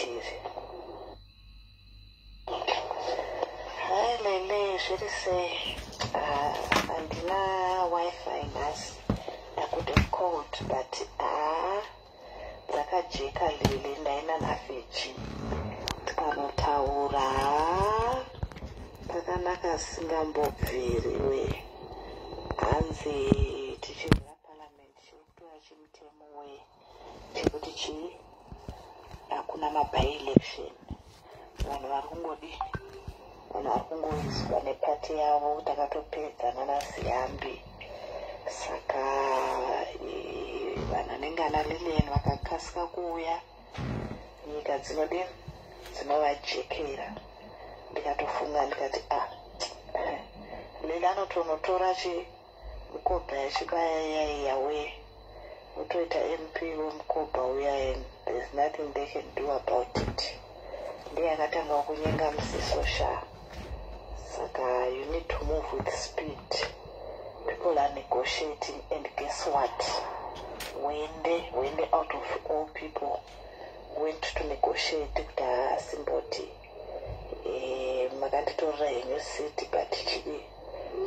patiri. Hi Lele, zviri sei? Andina Wi-Fi nhasi. I could have called, but dzakajeka Lele, ndaina nafechi. Tikanotaura pakanaka singambobviri we. Hanzi tichibva parliament chikutora chimutemo we chekuti hakuna by-election. Vanhu vari kungoiswa nepati yavo takatopedzana naziyambi. Saka vanhu anenge ana Lilian vakakasika kuuya, nyika dzinovajekera. Ndikatofunga ndikati Lili anotonotora mukobha yachibaya iyaiya we utoita MP wemukobha uya, and there's nothing they can do about it. Ndiye akatanga kunyenga musiso sha. Saka you need to move with speed. People are negotiating, and guess what? When they out of all people went to negotiate with Zimbabwe, makanditorera henyu city, but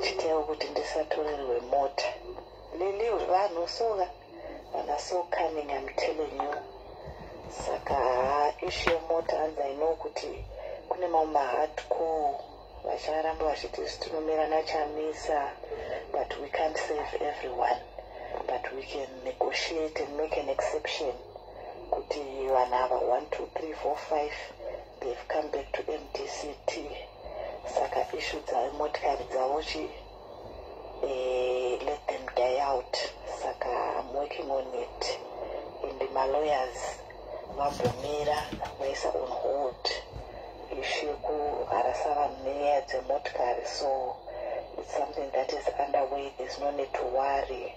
chitepo kuti ndisatorerwe mota. Lili vanhu soga are so cunning, I'm telling you. Saka issue yemota hanzi I know kuti kune mamwe hardcore vacharamba vachiti tinomira nachamisa, but we can't save everyone. But we can negotiate and make an exception. Kuti vanhu ava 1, 2, 3, 4, 5 they've come back to MDCT. Saka issue dzamotikari dzavo let them die out. Saka I'm working on it, and my lawyers vambomira vaisa on hold issue yekuharasa vanhu nenyaya dzemotikari. So it's something that is underway. There's no need to worry,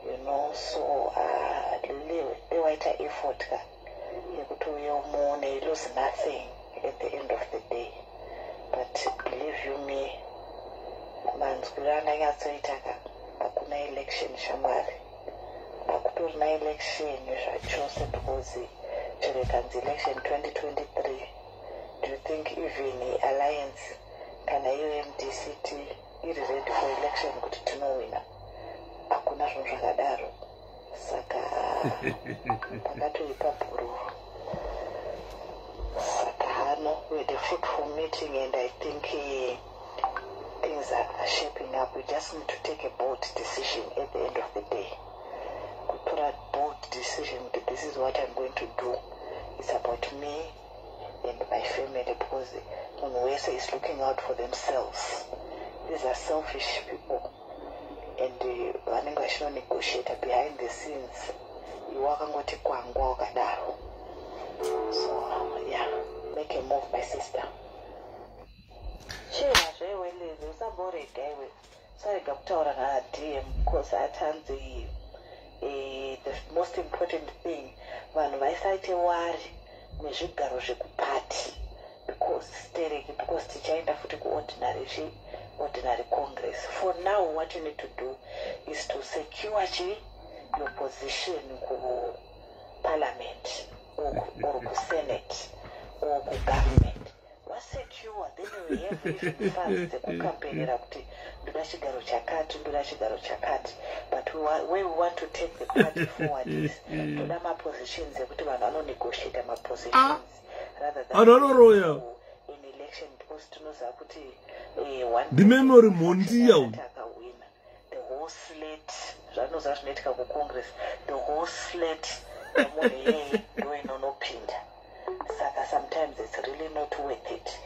you know. So they waita effort yekuti uyomuone, you lose nothing at the end of the day. But believe you me, manzwi andanyatsoita hakuna election shamwari, hakutorina election zvachose, because chero kanzi election 2023, do you think even alliance kana UMDCT iri ready for election kuti tinowina? Hakuna zvinhu zvakadaro. Saka pakatoipa bhuru. Saka hano we had a fruitful meeting, and I think things are shaping up. We just need to take a bold decision at the end of the day. We put a bold decision that this is what I'm going to do. It's about me and my family, because Unwese is looking out for themselves. These are selfish people, and vanenge vachinonegotiate behind the scenes. Iwakangoti kwangwa wakadaro. So yeah, make a move, my sister. Sorry, Dr. DM, because I turned the most important thing when I cited war nezvigaro zvekupati, because tichaenda futi ordinary Congress. For now, what you need to do is to secure your position in Parliament or Senate or government. Was secure, then we have even funds to campaign kuti ndoda chigaro chakati. But where we want to take the party forward is ndoda mapositions ekuti vanhu vanonegotiate mapositions rather than in election, because tinoziva kuti the memory mondial the whole slate zvanoziva zvinoitika kucongress, the whole slate yamunhu ndoinonopinda. Saka sometimes it's really not worth it.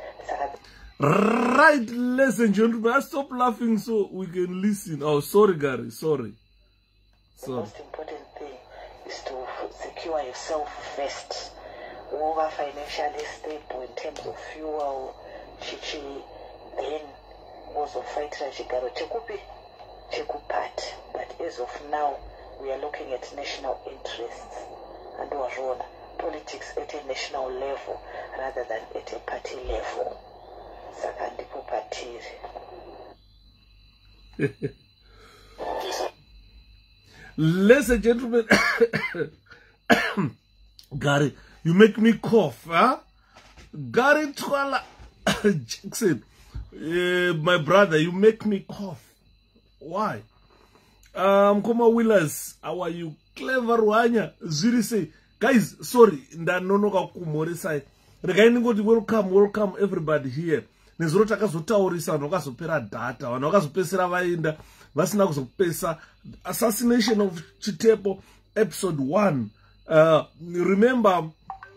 Right, ladies and gentlemen, I stop laughing so we can listen. Oh, sorry, Gary, sorry. The most important thing is to secure yourself first. Over financially stable in terms of fuel, then also fight chigaro chekupati. But as of now, we are looking at national interests and politics at a national level rather than at a party level. Saka ndipo patiri. Ladies and gentlemen, Gary, You make me cough, huh? Gary Twala Jackson, my brother, you make me cough. Why? Koma Willers, how are you? Clever Wanya, Ziri say, guys, sorry, ndanonoka kumorisa. Regaini ngoti welcome everybody here. Nezuro takazotaurisa vakazopera data, vanhu vakazopesera vaenda vasina kuzopesa. Assassination of Chitepo, episode 1. Remember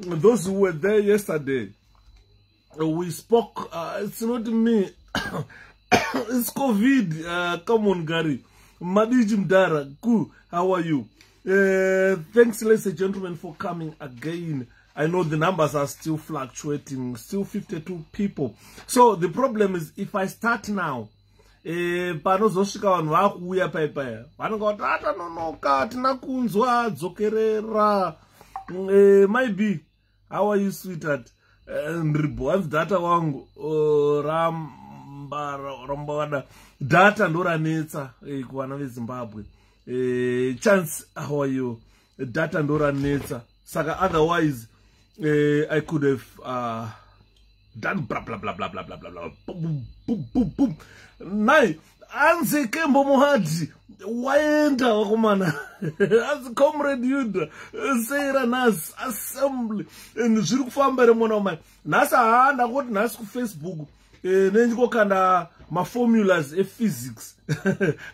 those who were there yesterday. We spoke. It's not me. It's COVID. Come on, Gary. Madiji Mdara. Ku, how are you? Thanks, ladies and gentlemen, for coming again. I know the numbers are still fluctuating, still 52 people. So the problem is, if I start now, panozoshika vanhu vakuuya paipaya vanongati atanonoka tina kunzwa dzokerera. Maybe, how are you, sweetheart? Ndiribo hanzi data wangu rambawada data ndoranetsa kuvana vezimbabwe. Chance, how are you? Data ndoranetsa. Saka otherwise I could have done blah blah blah blah blah blah blah blah. Boom boom boom boom. Nai anze Kembo Mohadi waenda wakomana as comrade Yuda Seira Nas assembly zviri kufamba remona umai nasa haanda kuti nasi ku Facebook nenjikokanda ma-formulas e-physics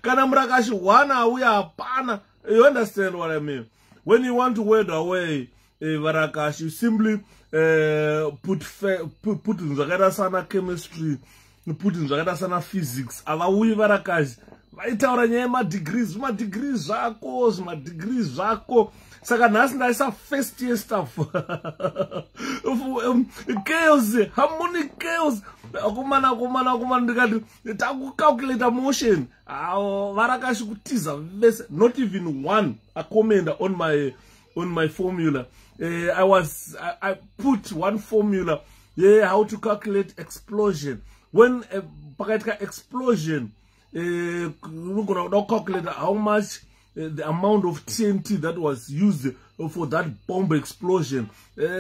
kana murakashi wana auya hapana. You understand what I mean? When you want to word away varakashi, you simply put zvakaita sana chemistry, put zvakaita sana physics. Avauyi varakashi vaitaura nyaya yema-degrees zvako. Saka nhasi ndaisa first year stuff. Chaos, harmonic chaos. Kumana ndikati takucalculate motion. Varakashi kutiza vese, not even one a commenter on my formula. I put one formula, how to calculate explosion. When pakatika explosion, calculate how much the amount of TNT that was used for that bomb explosion.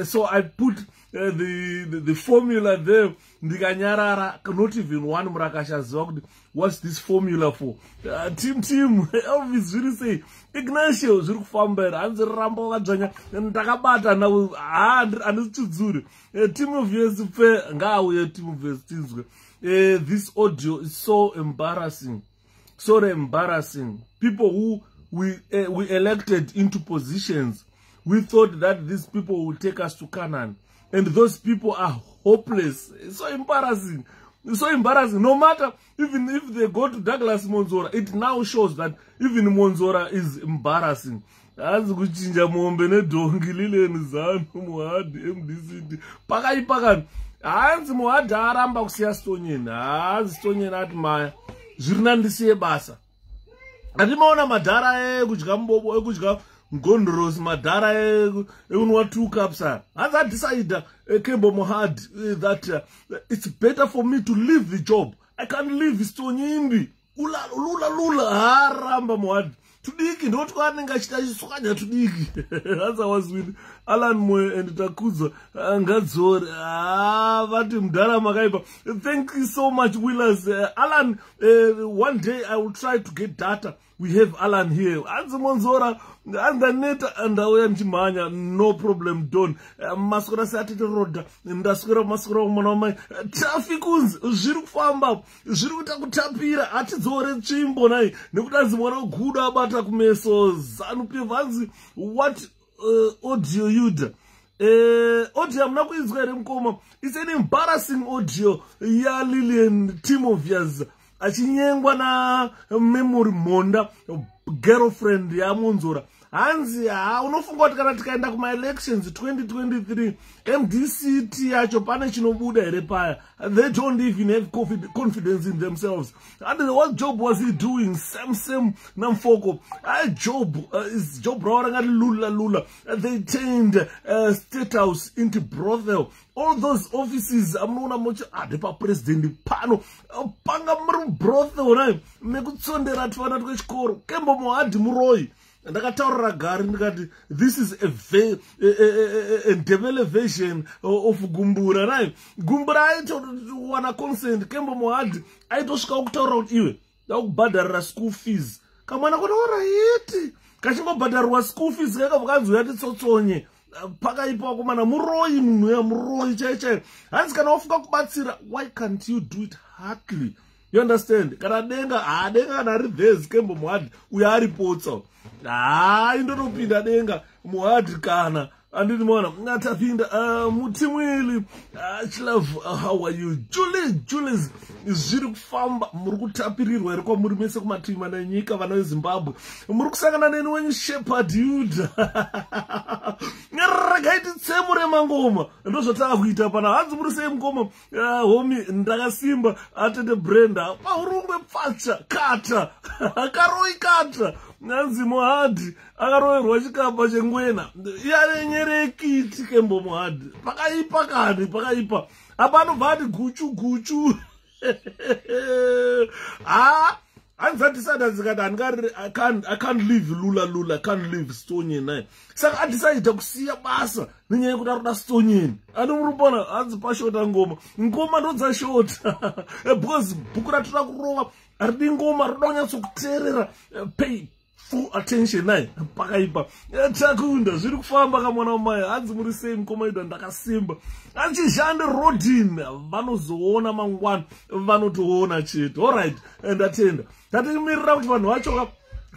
So I put the formula there. Ndikanyarara, not even one murakasha zogd. What's this formula for? Team, Elvis really say, Ignacio, Zurfamber, and the Rambo Ajanya, and Takabata now, and Tuzuri. Team of years, Ngawe, team of years. This audio is so embarrassing. So embarrassing. People who we elected into positions, we thought that these people would take us to Canaan, and those people are hopeless. It's so embarrassing. It's so embarrassing. No matter, even if they go to Douglas Monzora, it now shows that even Monzora is embarrassing. As kuchinja mombe ne dongi lile nzanu muhadi MDCD pakai hanzi muhadi aramba kusiya Stonyeni. Stonyeni ati maya zvirinandisiye basa. Atimaona madhara kudya mbobo kudya ngondorosi madhara unwa 2 cups. Hanzi adecide Kembo Mohadi that it's better for me to leave the job. I can't leave Stonyeni. Lula haramba Mohadi. Tudiki ndo twanenga achita chiswanya tudiki. As I was with Alan Moe and Takuza ngadzori vati mudhara makaipa. Thank you so much, Willers. Alan, one day I will try to get data. We have Alan here. Anzi Monzora and the net and away Manya, no problem done. Maskora satite road ndaskora maskora mwana trafficus zviri kufamba zviri kuita kutapira atidzore tsvimbo nai nekuti azimwana guda abata kumeso zanu pevanzi what audio Yuda audio amuna kuizwa ere mukoma. It's an embarrassing audio ya Lillian Timovias achinyengwa na memory monda girlfriend ya Monzora. Hanzi unofunga kuti kana tikaenda kuma elections 2023 MDCT yacho pane chinobuda here paya. They don't even have confidence in themselves. And what job was he doing? Same namfoko. Job is job rawangati lula. They turned State House into brothel. All those offices amuna mocha adepa president pano panga muri brothel nai mekutsondera twana twechikoro. Kembo Mohadi muroi. ndakataurira gari ndikati this is a developed version of gumbura right. Gumbura aitowana consent Kembo Mohad aitosvika kutaura kuti iwe ndakubhadharira school fees kamwana kuti alright kachingobhadharirwa school fees kakabva kanzwi yati tsotsonye pakaipa wakomana muroyi munhu uya muroyi chaichai hanzi kana wafunga kubatsira why can't you do it hardly. You understand? Kana denga denga kana reverse Kembo Mohad uya aripotsa indotopinda denga Mohad kana anditi mona natapinda mutimwili Chilove how are you Julius zviri kufamba muri kutapirirwa iri kwamuri mese kumativi mana enyika vana veZimbabwe muri kusangana neni wenyu Shepherd Yuda ragaiti tsemure mangoma ndozvotaka kuita pana hanzi muri sei mungoma homi ndakasimba atete Brenda paurungwe pfacha kata akaroi kata nanzi Mohad akaroerwa chikapa chengwena yarenyerekiti Kembo Mohad pakaipa kani pakaipa apa anobva ati guchu andisatisada zikati I can't live lula can't live Stonyeni saka andisaita kusiya basa nenyaya yekuti aroda Stonyeni anomurupona hanzi pashota ngoma ndodzashota because bhuku ratoda kurova haridi ngoma roda kunyatsokuteerera pay full attention naye pakaipa Takunda zviri kufamba kamwana wamai hanzi muri sei mukoma ida ndakasimba anchishande rodin vanozoona mangwana vanotoona chete alright ndatenda tatimirira kuti vanhu vacho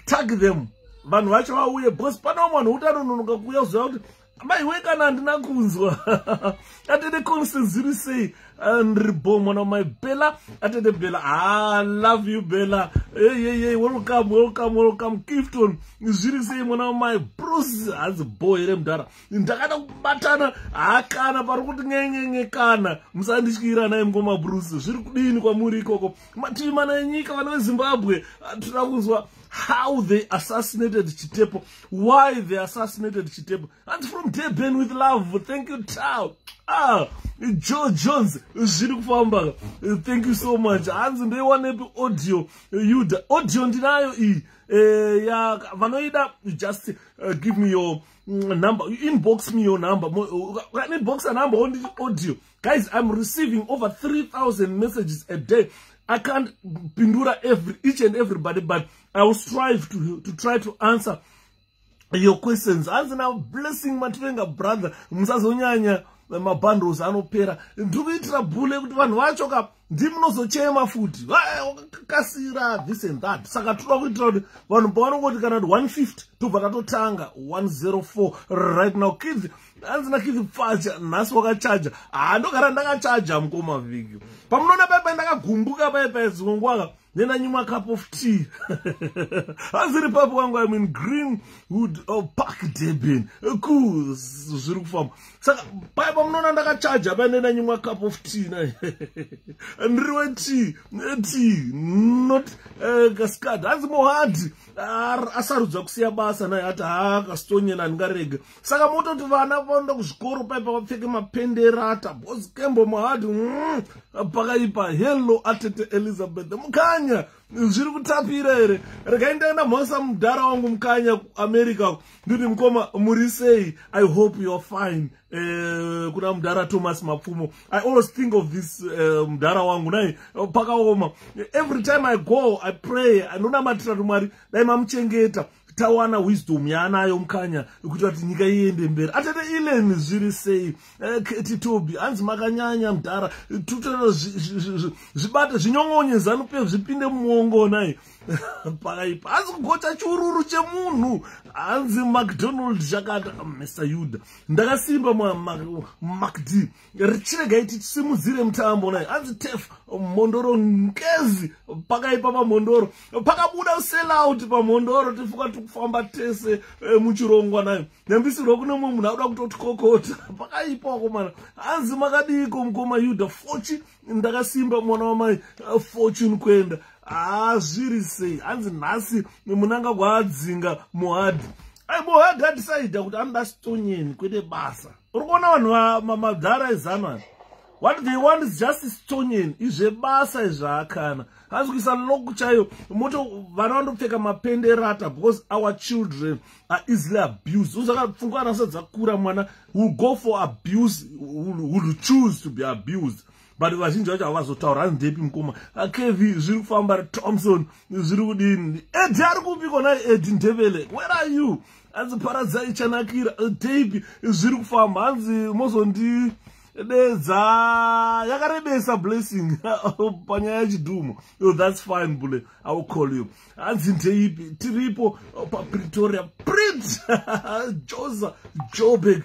tag them vanhu vacho vauye because pana mwanhu utanononoka kuuya kuziva kuti maiwe kana handina kunzwa atete Constance zviri sei ndiribo mwana wamai Bella atete Bella I love you Bella hey welcome Clifton zviri sei mwana wamai Bruce hanzi boy remudhara ndakada kubatana kana pari kuti nyenyenye kana musandityira naye mngoma Bruce zviri kudini kwamuri ikoko mativi mana enyika vana veZimbabwe toda kunzwa how they assassinated Chitepo, why they assassinated Chitepo. And from Durban with love, thank you, Tao. Joe Jones, thank you so much. And they want audio, audio ndinayo vanoida just give me your number, inbox me your number, inbox a number on the audio. Guys, I'm receiving over 3,000 messages a day. I can't pindura each and everybody, but I will strive to try to answer your questions. As now blessing Matvenga brother, Musazonyanya, my bundles anopera. Ndikuitira bule kuti vanhu vacho ka ndimnozochema futi. Kasira this and that. Saka toda kuitira kuti vanhu pavanongoti kana 150 tobva tatotanga 104 right now kids. Anzina kids pfacha nhasi wakachaja. Ndogara ndakachaja mukoma vhiki. Pamunoona paipai ndakagumbuka paipai zingongwaka nena nyimwa cup of tea. Aziri paipai wangu I'm in Greenwood Park Durban. Cool zviri kufamba. Saka paipai pamunoona ndakachaja pai nena nyimwa cup of tea naye. Ndiriwe tea not cascade. Hanzi Mohad asarudza kusiya basa naye ati akastonyena andingarege. Saka mototi vana vaenda kuzvikoro paipai vapfeke mapenderata. Boss Kembo Mohad pakaipa hello atete Elizabeth mukanya zviri kutapira here rekaindaenda mhosa mudhara wangu mukanya America nditi mukoma muri sei I hope you are fine kuna mudhara Thomas Mapfumo I always think of this mudhara wangu nai pakaoma every time I go I pray anonamatira Mwari dai mamuchengeta tawana wisdom yaanayo mukanya kuti ati nyika iende mberi atete Ellen zviri sei Titobi hanzi makanyanya mudhara tutero zvibata zvinyong'onyezano pe zvipinde mumongo nai pakaipa hanzi kugota chururu chemunhu hanzi McDonald chakati Mr. Yuda ndakasimba MacD richirega iti simudzire mutambo nai hanzi Tef Mondoro nkezi pakaipa pamondoro pakabuda sellout pamondoro tifuka tukufamba tese muchirongwa nayo nyambisirwa kune mumwe munhu akuda kutotikokota pakaipa wakomana hanzi makadiko mukoma Yuda Fochi ndakasimba mwana wamai Fortune kwenda zviri sei hanzi nhasi munanga kwaadzinga Mohad Mohad atisaida kuti anoda Stonyeni kwete basa uri kuona vanhu madhara ezanwa What they want is justice Tonyen. Izvebasa izvakana. Hazikuisa loku chayo. Moto vanondopfeka mapenderata because our children are easily abused. Uzaka fungwana sadzakura mwana will go for abuse, will choose to be abused. But vazhinji vacho havazotaura handepi mukoma akevi zviri kufamba Thompson zviri kudini Edi ari kupi kona Edi Ndebele where are you hanzi paradzai chanakira tape zviri kufamba hanzi mozondi dedza yakarebesa blessing panyaya chidhumo. That's fine bule, I will call you. Hanzi ndeipi tiripo paPretoria Prince Josa Joburg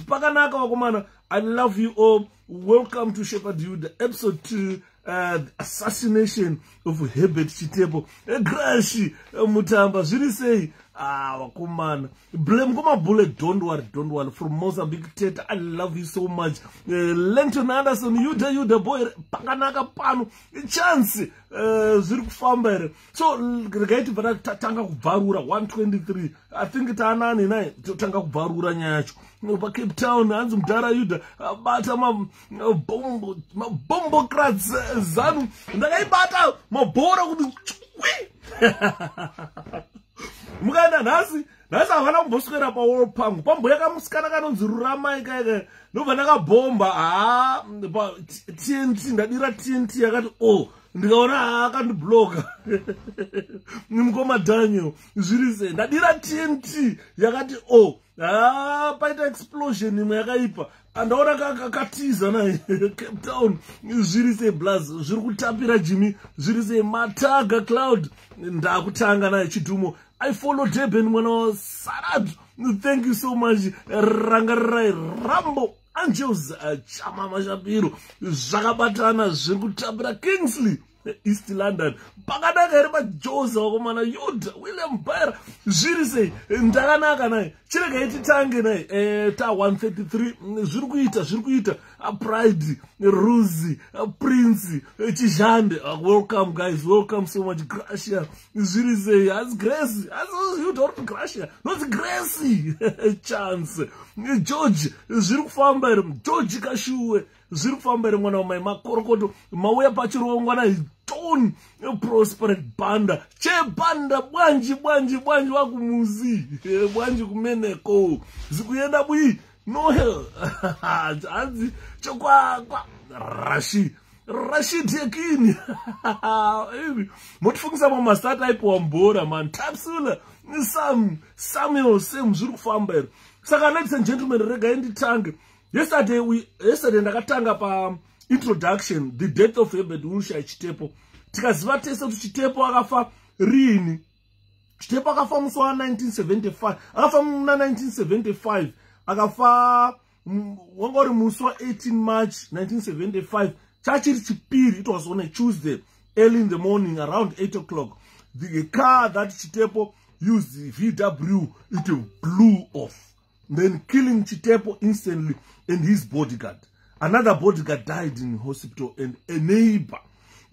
pakanaka vakomana. I love you all. Welcome to Shepherd Youth, episode 2, the assassination of Herbert Chitepo. Grashi Mutamba, Zuri say, wakumana. Blame Goma Bullet, don't worry. From Mozambique, Teta, I love you so much. Lenton Anderson, Yuda boy, Pakanaka Pano, chance, Zuruk Farmer. So, Gregate Tanga Varura 123. I think it's Anani night to Tanga Varura Nyash. No, but Cape Town, Anzum Dara Yuda, Bata Bombo Kratz, Zanu, and I bata, Mabora would Muganda Nasi, that's how I'm busking up our pump. Pomboyaka Muskanaga Zurama, no Vanaga Bomba, TNT, that era TNT, I got oh. Ndikaona akandibloga nimkoma Daniel zviri sei ndadira TNT yakati oh paita explosion imwe yakaipa andaona kakatiza naye Cape Town zviri sei blaz zviri kutapira Jimmy zviri sei Mataga Cloud ndakutanga naye chitumo I follow Durban mwana Sarad. Thank you so much Rangarai Rambo Angels Chama Majabiro Zagabatana Zingutabra Kingsley East London Pakanaka Herba Josa Wakomana Yuda William Bayer Zirise Ndaganaka nae Chireka iti tange nae Ta 133 Zirkuita Pride Ruzi Prince Chijande welcome guys, welcome so much Gracia Zirise as Gracie as you don't Gracia not Gracie chance George Zirkufamba George Kashuwe Zirkufamba mwana wa makorokoto mauya pachirongwana Tone prosperous banda che banda bwanji wakumuzi bwanji kumeneko zikuyenda bwi no hell anzi chokwa Rashid Yakini motifungisa mama start type wa mbora man tapsula Samuel same zuri kufamba saka ladies and gentlemen rega enditange yesterday ndakatanga pa introduction the death of Herbert Wiltshire Chitepo tikaziva tese kuti Chitepo akafa rini Chitepo akafa musi wa 1975 akafa muna 1975 akafa wangori musi wa 18 March 1975 chachiri chipiri. It was on a Tuesday early in the morning around 8 o'clock. The car that Chitepo used, the VW, it blew off, then killing Chitepo instantly and his bodyguard. Another bodyguard died in hospital and a neighbor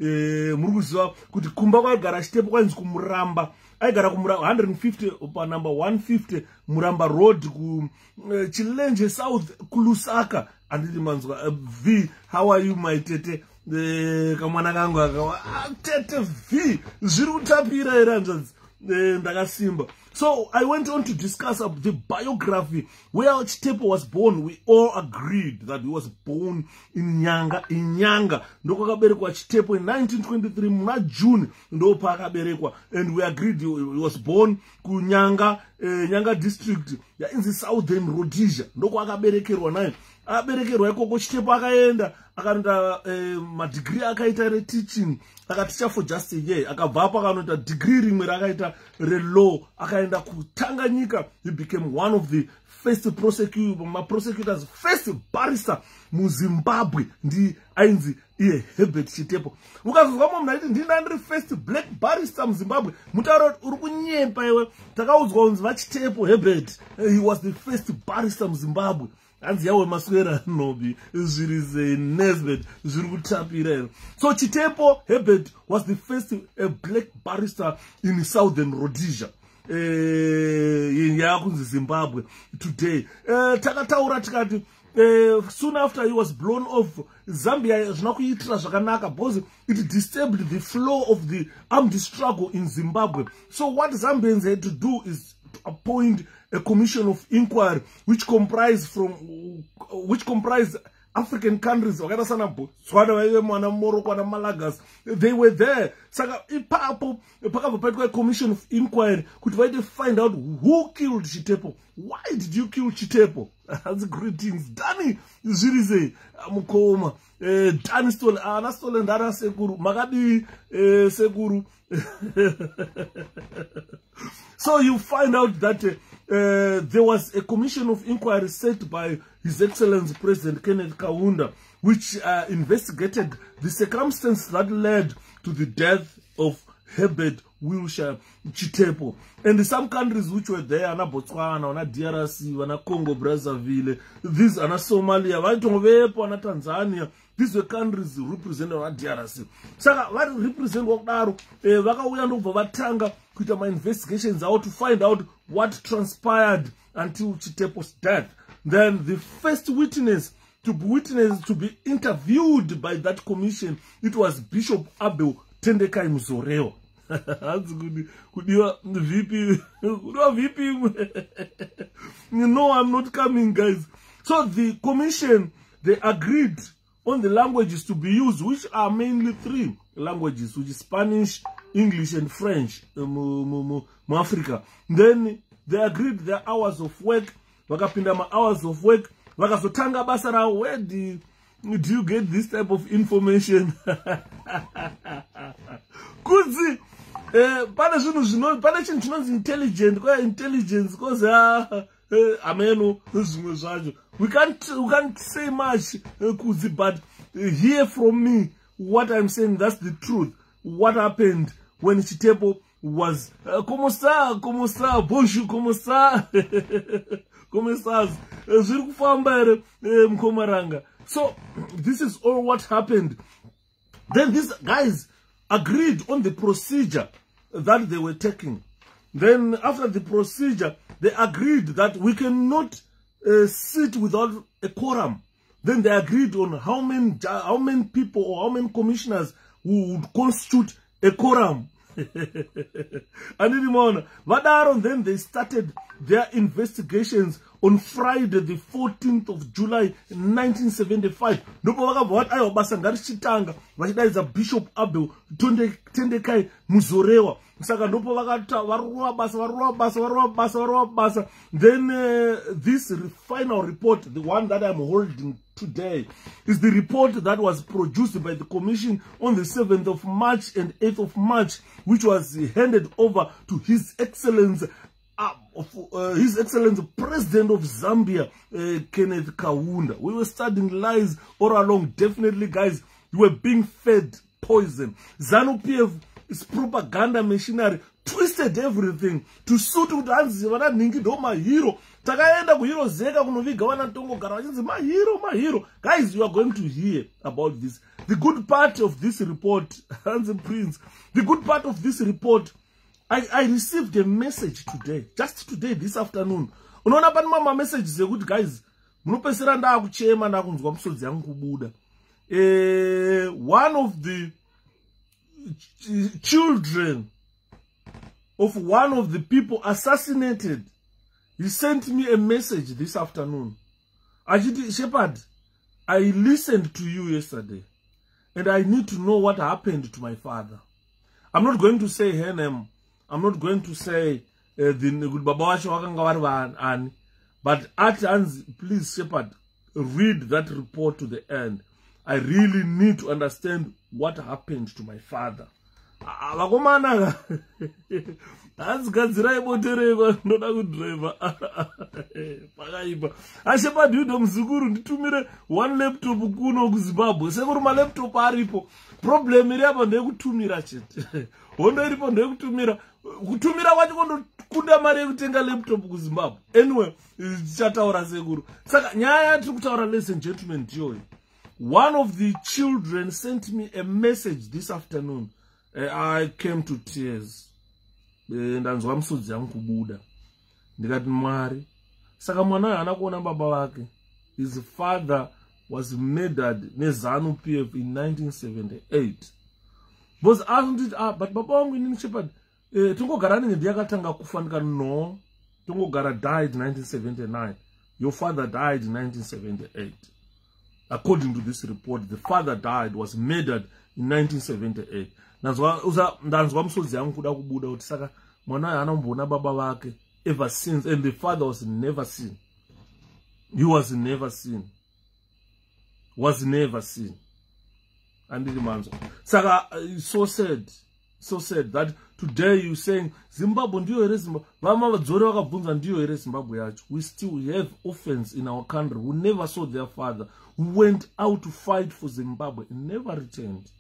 murukuziva kuti kumba kwaigara Chitepo kwainzi kumuramba aigara kumuramba 150 pa number 150 Muramba Road ku Chilenje South kulusaka anditi manzwa V how are you my tete kamwana kangu akawa tete V zviri kutapira era nzanzi ndakasimba. So I went on to discuss the biography where Chitepo was born. We all agreed that he was born in Nyanga. Ndoko akaberekwa Chitepo in 1923 muna June ndopa akaberekwa, and we agreed he was born ku Nyanga district in the southern Rhodesia. Ndoko akaberekerwa naye. Akaberekerwa ikoko Chitepo akaenda akanda madegree akaita teaching akaticha for just a year akabva akanoita degree rimwe rakaita law akaenda kuTanganyika. He became one of the first prosecutors, first barrister mu Zimbabwe ndi ainzi iye Herbert Chitepo. Ukazozwa mumnaiti ndiri first black barrister mu Zimbabwe mutauro uri kunyepa iwe. Takaudzwa unzi vaChitepo Herbert he was the first barrister mu Zimbabwe. Anzi yawe maswera nobi zviri Nesbet zviri kutapira. So Chitepo Herbert was the first black barrister in southern Rhodesia yakunzi Zimbabwe today. Takataura tikati soon after he was blown off, Zambia because it disturbed the flow of the armed struggle in Zimbabwe. So what Zambians had to do is to appoint a commission of inquiry which comprised African countries. They were there. A commission of inquiry could try to find out who killed Chitepo. Why did you kill Chitepo? That's greetings. Danny Zirize Mukoma. Danny stole and Dara Seguru. Magadi Seguru. So you find out that there was a commission of inquiry set by His Excellency President Kenneth Kaunda, which investigated the circumstances that led to the death of Herbert, Wiltshire, Chitepo. And some countries which were there, Botswana, DRC, Congo, Brazzaville, these are Somalia, Tanzania. These were countries represented on DRC. So, what represent my investigations out to find out what transpired until Chitepo's death. Then the first witness to be interviewed by that commission, it was Bishop Abel 𝗘𝗣𝗜𝗦𝗢𝗗𝗘. That's good. Could you VP? VP? You know I'm not coming, guys. So the commission, they agreed on the languages to be used, which are mainly 3 languages, which is Spanish, English, and French, Africa. Then they agreed their hours of work. Wakapinda hours of work. Wakazotanga basara. Where do you get this type of information? Kuzi, pane intelligent, intelligence, because we can't say much, Kuzi, but hear from me what I'm saying. That's the truth. What happened when Chitepo was como está, bonjour, como está, como estás, so this is all what happened. Then these guys agreed on the procedure that they were taking. Then after the procedure, they agreed that we cannot sit without a quorum. Then they agreed on how many people or how many commissioners would constitute a quorum. And then they started their investigations on Friday, the 14th of July, 1975. Is a Bishop Abel 𝗘𝗣𝗜𝗦𝗢𝗗𝗘. Then this final report, the one that I'm holding today, is the report that was produced by the commission on the 7th of March and 8th of March, which was handed over to His Excellency President of Zambia, Kenneth Kaunda. We were studying lies all along. Definitely, guys, you were being fed poison. ZANU-PF is propaganda machinery, twisted everything to suit with Hansi. My hero. Guys, you are going to hear about this. The good part of this report, Hansi Prince, the good part of this report, I received a message today, just today, this afternoon. One of the children of one of the people assassinated, he sent me a message this afternoon. Ajiti Shepherd, I listened to you yesterday, and I need to know what happened to my father. I'm not going to say her name. I'm not going to say the but at Hans, please, Shepherd, read that report to the end. I really need to understand what happened to my father. One laptop kuno kuZimbabwe. Sekuru ma laptop aripo. Problem iri apa ndekutumira chete. Hondo iripo ndekutumira. Kutumira kwacho kondo kunda mari yekutenga laptop kuZimbabwe. Anyway, chataura sekuru. Saka nyaya tiri kutaura, ladies and gentlemen, ndiyo. One of the children sent me a message this afternoon. I came to tears. Ndanzwa musodzi yangu kubuda. Ndikati Mwari. Saka mwana haana kuona baba wake. his father was murdered in ZANU-PF in 1978. Because asked it, but Baba wangu inini Shepherd, tongogara ninge ndiyakatanga kufanika no, tongogara died in 1979. Your father died in 1978. According to this report, the father died, was murdered in 1978. Ndanzwa msodzi yangu kuda kubuda kuti saka mwana anambona baba vake ever since, and the father was never seen. He was never seen. Was never seen. And the man, saka, so sad that today you saying Zimbabwe ndiyo ere Zimbabwe. Vama vadzore vakabvunza ndiyo ere Zimbabwe yacho. We still have orphans in our country who never saw their father, who went out to fight for Zimbabwe and never returned.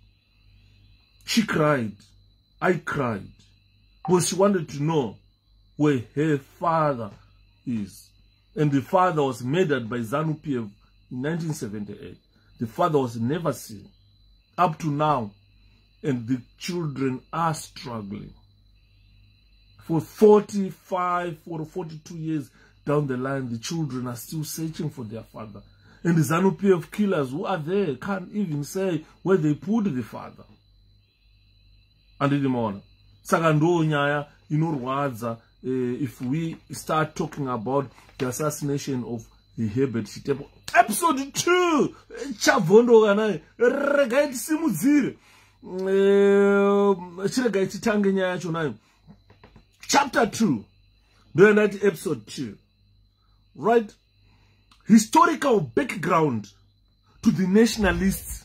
She cried. I cried. Because she wanted to know where her father is. And the father was murdered by ZANU-PF in 1978. The father was never seen. Up to now. And the children are struggling. For 45 or 42 years down the line, the children are still searching for their father. And the ZANU-PF killers who are there can't even say where they put the father. And the morning. Sagando nyaya inorwadza if we start talking about the assassination of the Herbert Chitepo. Episode 2! Chavondo ganai. Regaiti simudzire. Chiregaiti tange nyaya chonayo. Chapter 2. Then that episode 2. Right? Historical background to the Nationalists.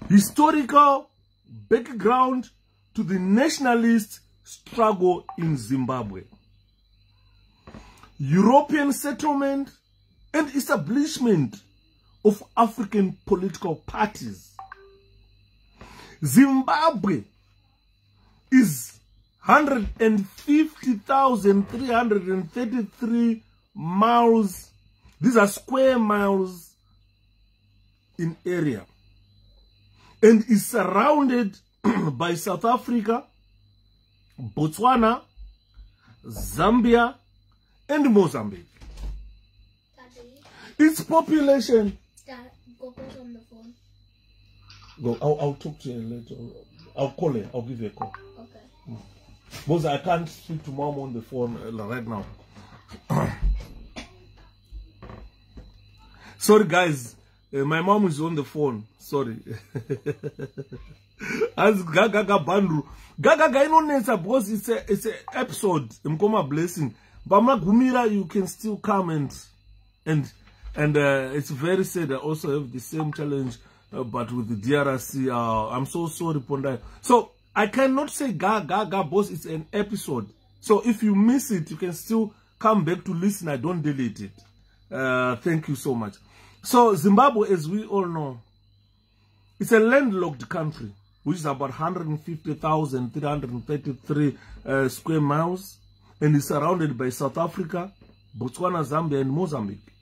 Historical background to the nationalist struggle in Zimbabwe. European settlement and establishment of African political parties. Zimbabwe is 150,333 miles. These are square miles in area. And is surrounded by South Africa, Botswana, Zambia, and Mozambique. Daddy. Its population... Dad, Gogo's on the phone. Go, I'll talk to you later. I'll call her. I'll give you a call. Okay. Because I can't speak to mom on the phone right now. Sorry, guys. My mom is on the phone. Sorry. As Gaga Bandru. Gaga inonetsa because it's a episode. Mkoma blessing. But Magumira, you can still come and it's very sad. I also have the same challenge, but with the DRC. I'm so sorry, Pondai. So I cannot say Gaga boss. It's an episode. So if you miss it, you can still come back to listen. I don't delete it. Thank you so much. So Zimbabwe, as we all know, it's a landlocked country, which is about 150,333 square miles, and is surrounded by South Africa, Botswana, Zambia, and Mozambique.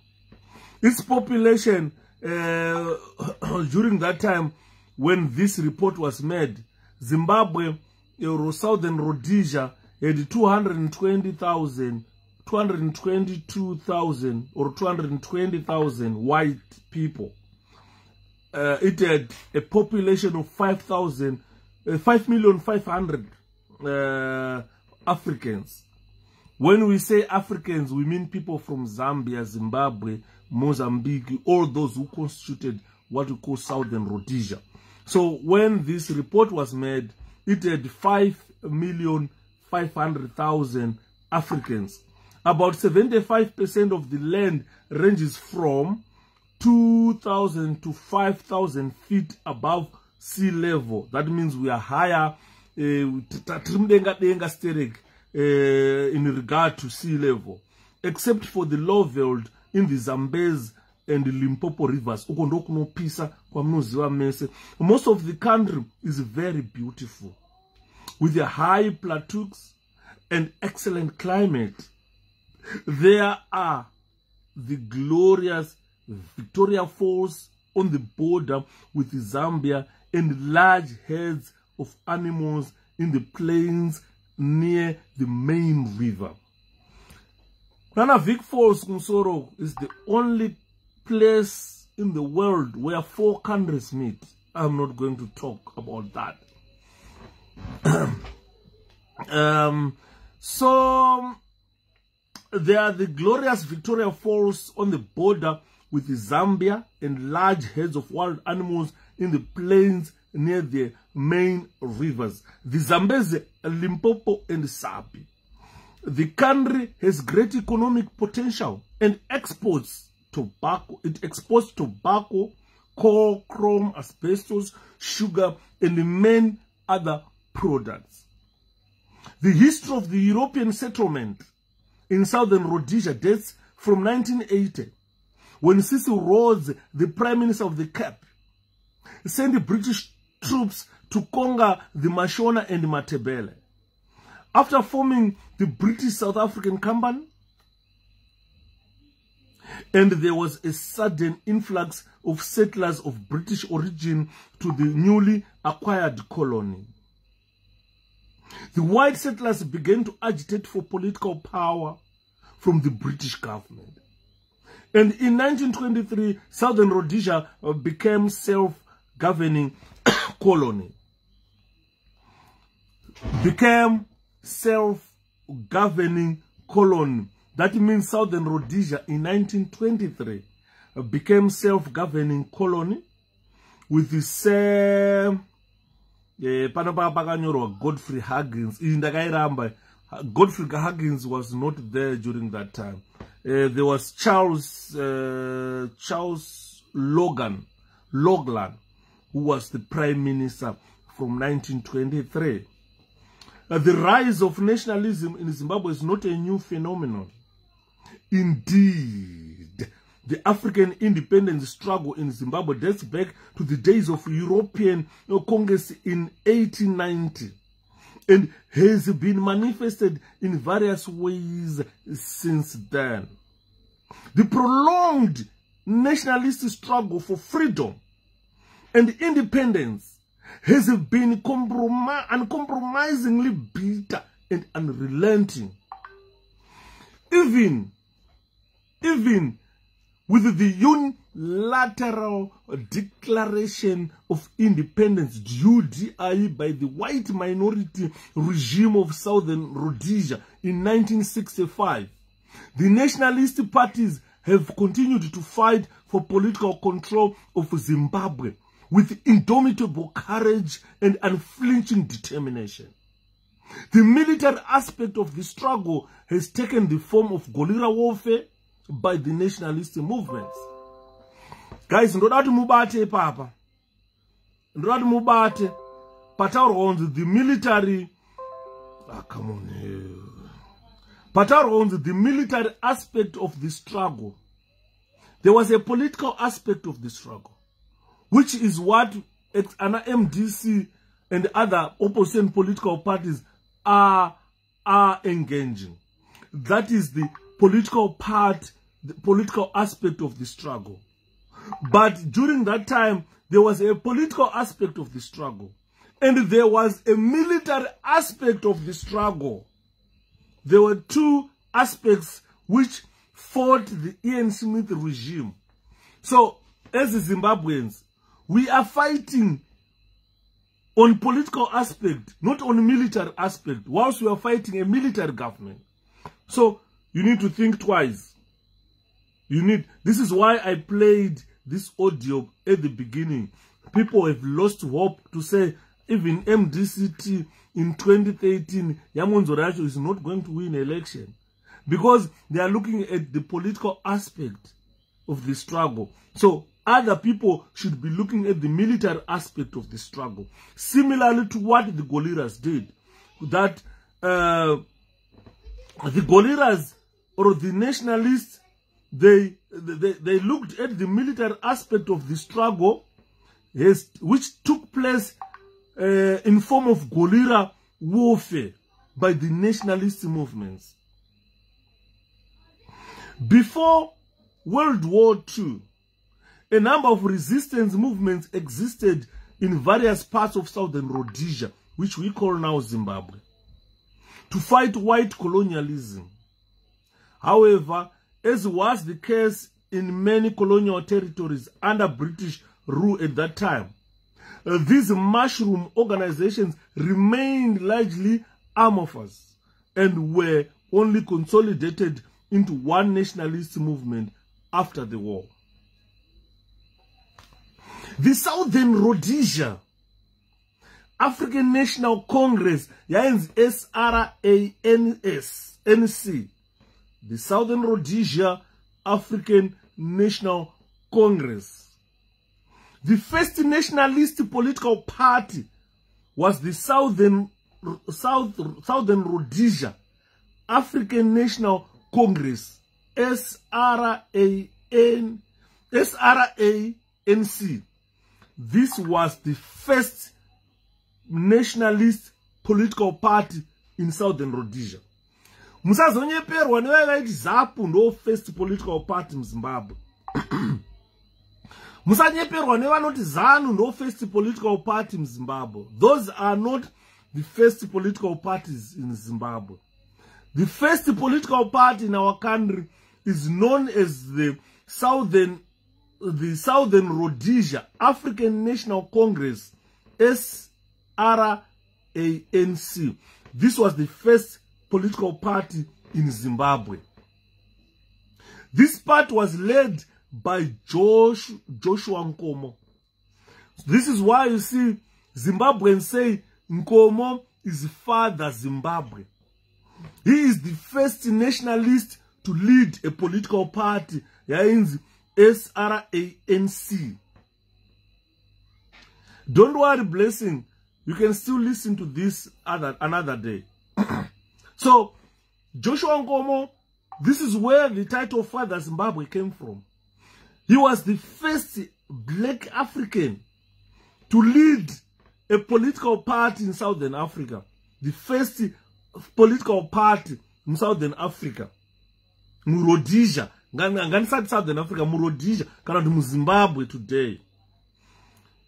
Its population, during that time, when this report was made, Zimbabwe, Southern Rhodesia, had 222,000 or 220,000 white people. It had a population of 5,500,000 Africans. When we say Africans, we mean people from Zambia, Zimbabwe, Mozambique, all those who constituted what we call Southern Rhodesia. So when this report was made, it had 5,500,000 Africans. About 75% of the land ranges from 2,000 to 5,000 feet above sea level. That means we are higher in regard to sea level, except for the low veld in the Zambezi and the Limpopo rivers. Most of the country is very beautiful, with the high plateaus and excellent climate. There are the glorious Victoria Falls on the border with Zambia and large herds of animals in the plains near the main river. Nunavik Falls, Kunsoro, is the only place in the world where 4 countries meet. I'm not going to talk about that. So there are the glorious Victoria Falls on the border with Zambia and large herds of wild animals in the plains near the main rivers, the Zambezi, Limpopo, and Sabi. The country has great economic potential and exports tobacco. It exports tobacco, coal, chrome, asbestos, sugar, and many other products. The history of the European settlement in southern Rhodesia dates from 1980, when Cecil Rhodes, the Prime Minister of the Cape, sent British troops to conquer the Mashona and Matabele. After forming the British South African Company, and there was a sudden influx of settlers of British origin to the newly acquired colony. The white settlers began to agitate for political power from the British government. And in 1923, Southern Rhodesia became self-governing colony. That means Southern Rhodesia in 1923 became self-governing colony with the same Godfrey Huggins. Godfrey Huggins was not there during that time. There was Charles Logan, who was the Prime Minister from 1923. The rise of nationalism in Zimbabwe is not a new phenomenon. Indeed, the African independence struggle in Zimbabwe dates back to the days of European Congress in 1890 and has been manifested in various ways since then. The prolonged nationalist struggle for freedom and independence has been uncompromisingly bitter and unrelenting. Even with the unilateral declaration of independence, UDI, by the white minority regime of Southern Rhodesia in 1965, the nationalist parties have continued to fight for political control of Zimbabwe with indomitable courage and unflinching determination. The military aspect of the struggle has taken the form of guerrilla warfare by the nationalist movements. Guys, ndodati mubate papa. Ndodati mubate patauro on the military. Come on here. Patauro on the military aspect of the struggle. There was a political aspect of the struggle, which is what MDC and other opposition political parties are engaging. That is the political part, the political aspect of the struggle. But during that time, there was a political aspect of the struggle, and there was a military aspect of the struggle. There were two aspects which fought the Ian Smith regime. So, as Zimbabweans, we are fighting on political aspect, not on military aspect, whilst we are fighting a military government. So, you need to think twice. This is why I played this audio at the beginning. People have lost hope to say even MDCT in 2013, Yamonzo Rasho is not going to win election, because they are looking at the political aspect of the struggle. So other people should be looking at the military aspect of the struggle, similarly to what the guerrillas did. That the guerrillas or the nationalists, they looked at the military aspect of the struggle, which took place in form of guerrilla warfare by the nationalist movements. Before World War II, a number of resistance movements existed in various parts of Southern Rhodesia, which we call now Zimbabwe, to fight white colonialism. However, as was the case in many colonial territories under British rule at that time, these mushroom organizations remained largely amorphous and were only consolidated into one nationalist movement after the war. The Southern Rhodesia African National Congress, SRANC, the Southern Rhodesia African National Congress. The first nationalist political party was the Southern Rhodesia African National Congress, SRANC. This was the first nationalist political party in Southern Rhodesia. Musazonyeperwa nevakaiti ZAPU ndo first political party muZimbabwe. Musanyeperwa nevanoti ZANU ndo first political party muZimbabwe. Those are not the first political parties in Zimbabwe. The first political party in our country is known as the Southern Rhodesia African National Congress, SRANC. This was the first political party in Zimbabwe. This party was led by Joshua Nkomo. This is why you see Zimbabweans say Nkomo is Father Zimbabwe. He is the first nationalist to lead a political party, SRANC. Don't worry, Blessing. You can still listen to this another day. So, Joshua Nkomo, this is where the title Father Zimbabwe came from. He was the first black African to lead a political party in Southern Africa. The first political party in Southern Africa. Rhodesia. Southern Africa, Rhodesia, Zimbabwe today.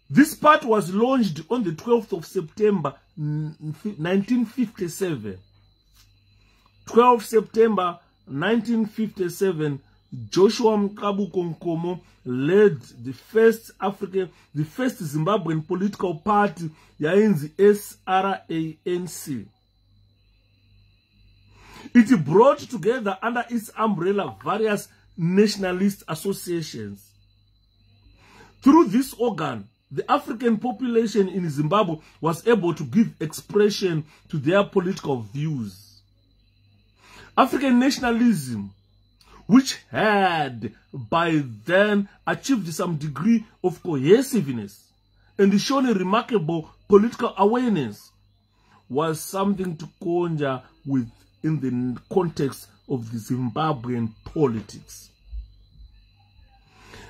This party was launched on the 12th of September 1957. 12 September 1957, Joshua Nkomo led the first Zimbabwean political party, SRANC. It brought together under its umbrella various nationalist associations. Through this organ, the African population in Zimbabwe was able to give expression to their political views. African nationalism, which had by then achieved some degree of cohesiveness and shown a remarkable political awareness, was something to conjure with in the context of the Zimbabwean politics.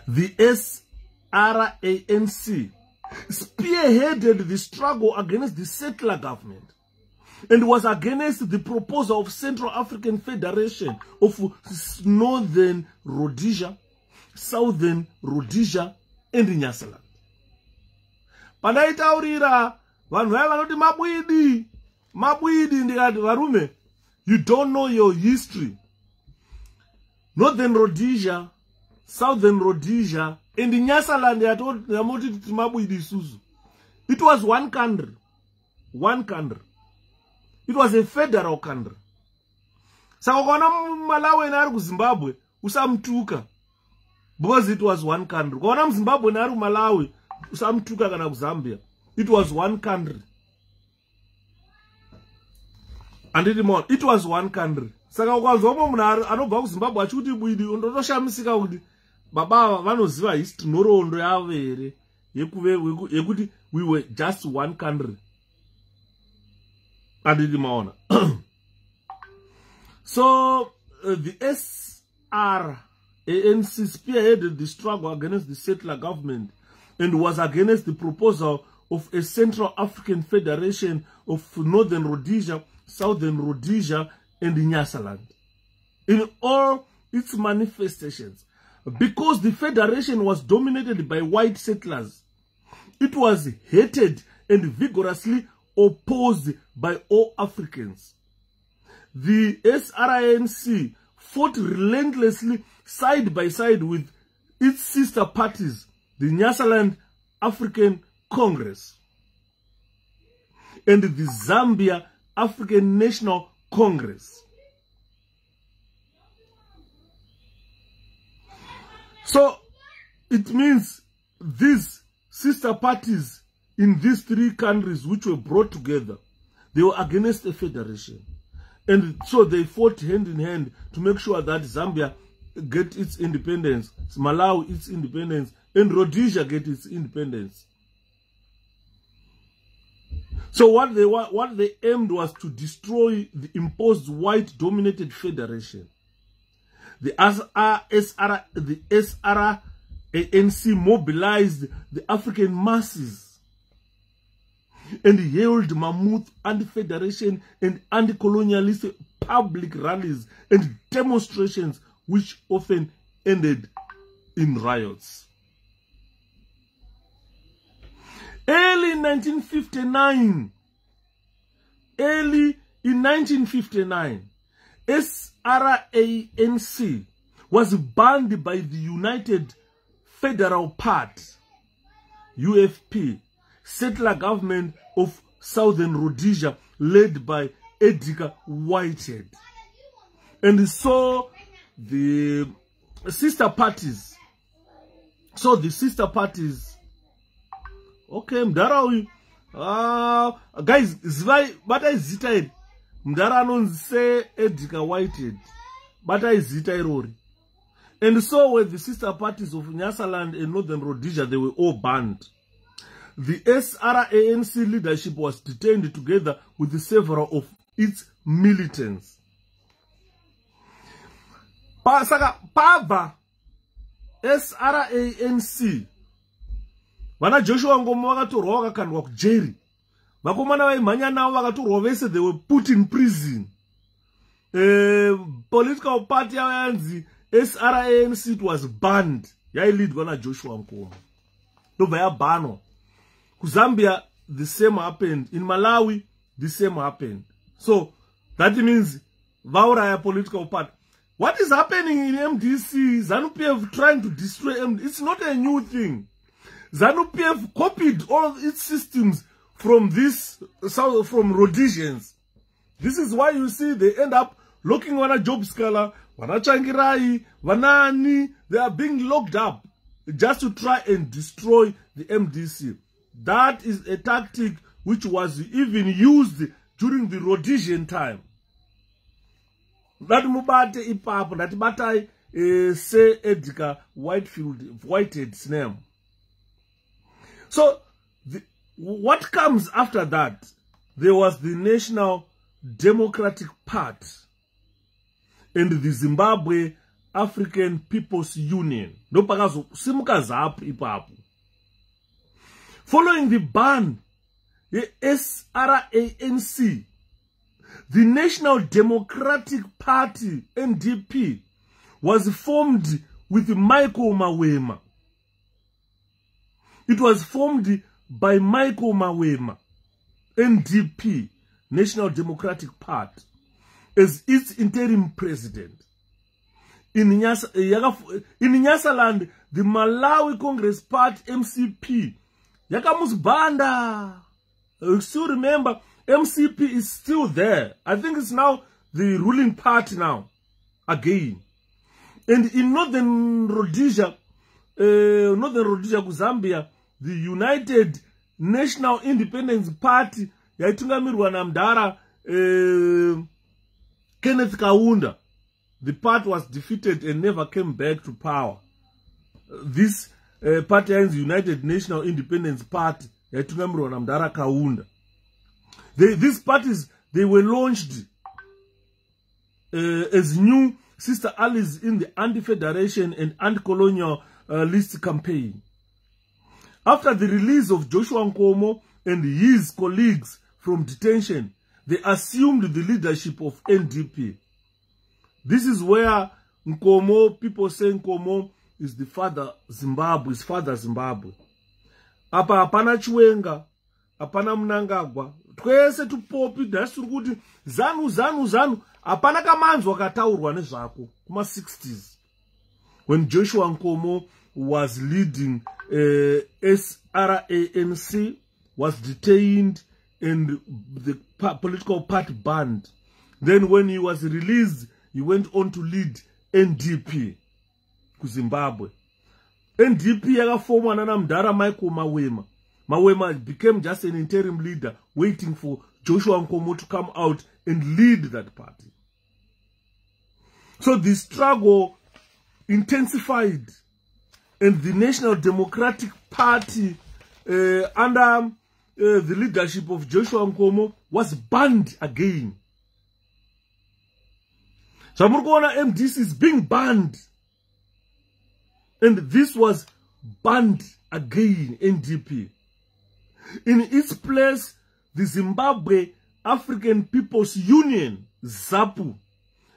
The SRANC spearheaded the struggle against the settler government and was against the proposal of Central African Federation of Northern Rhodesia, Southern Rhodesia, and Nyasaland. Pandaitaurira vanhu vaya vanoti mabwidi ndikati varume, you don't know your history. Northern Rhodesia, Southern Rhodesia, and Nyasaland yamoti mabwidi isusu. It was one country. One country. It was a federal country. Saka kona Malawi nari ku Zimbabwe usamtuka, because it was one country. Kona Zimbabwe nari Malawi usamtuka kana ku Zambia. It was one country. And it was one country. Saka ukazwa munhu anobva ku Zimbabwe achikuti bwidi undotoshamisika kuti baba vanoziva history nhoroondo yavo here yekuti we were just one country. So the SRANC spearheaded the struggle against the settler government and was against the proposal of a Central African Federation of Northern Rhodesia, Southern Rhodesia, and Nyasaland in all its manifestations. Because the federation was dominated by white settlers, it was hated and vigorously opposed by all Africans. The SRANC fought relentlessly side by side with its sister parties, the Nyasaland African Congress and the Zambia African National Congress. So it means these sister parties in these three countries which were brought together, they were against a federation. And so they fought hand in hand to make sure that Zambia get its independence, Malawi its independence, and Rhodesia get its independence. So what they aimed was to destroy the imposed white-dominated federation. The SRANC mobilized the African masses and held mammoth anti-federation and anti-colonialist public rallies and demonstrations which often ended in riots. Early in 1959, SRANC was banned by the United Federal Party, UFP, settler government of Southern Rhodesia led by Edgar Whitehead. And so the sister parties, okay, mdara guys, zvai bata zita iri mdara anonzi Edgar Whitehead bata zita irori. And so were the sister parties of Nyasaland and Northern Rhodesia, they were all banned. The SRANC leadership was detained together with several of its militants. Pava SRANC vana Joshua Ngomo vakatorwa vakakandwa kujeri. Vakomana vaimhanya navo vakatorwa vese, they were put in prison. Political party yanzi SRANC, it was banned. Yailidwa na Joshua Ngomo. Ndobva yabanwa. Zambia, the same happened. In Malawi, the same happened. So that means Vauraya political party. What is happening in MDC? ZANU-PF trying to destroy MDC. It's not a new thing. ZANU-PF copied all of its systems from from Rhodesians. This is why you see they end up locking Wana Job Scala, Wana Changirai, Wanani. They are being locked up just to try and destroy the MDC. That is a tactic which was even used during the Rhodesian time. That mubate ipapo, that batai say Edgar Whitehead's name. So what comes after that? There was the National Democratic Party and the Zimbabwe African People's Union. No pakazo simuka zap ipapo. Following the ban, the SRANC, the National Democratic Party, NDP, was formed with Michael Mawema. It was formed by Michael Mawema, NDP, National Democratic Party, as its interim president. In Nyasaland, the Malawi Congress Party, MCP, Yakamusbanda. You still remember, MCP is still there. I think it's now the ruling party now, again. And in Northern Rhodesia, Zambia, the United National Independence Party, yaitungamirwa na mdara Kenneth Kaunda. The party was defeated and never came back to power. This party is United National Independence Party, yaitungamirwa na mdara Kaunda. These parties, they were launched as new sister allies in the anti-federation and anti-colonial list campaign. After the release of Joshua Ngomo and his colleagues from detention, they assumed the leadership of NDP. This is where Ngomo, people say Ngomo is the father Zimbabwe, his father Zimbabwe. Apa apana Chiwenga, apana Mnangagwa. Twese tupopi dasuri kuti zanu Hapana kamanzwa kataurwa nezvako kuma 60s when Joshua Nkomo was leading SRANC, was detained and the political party banned. Then when he was released, he went on to lead NDP ku Zimbabwe. NDP yakafomwa nana Mdara Michael Mawema. Mawema became just an interim leader waiting for Joshua Nkomo to come out and lead that party. So the struggle intensified, and the National Democratic Party under the leadership of Joshua Nkomo was banned again. Chamurkona MDC is being banned, and this was banned again, NDP. In its place, the Zimbabwe African People's Union, ZAPU,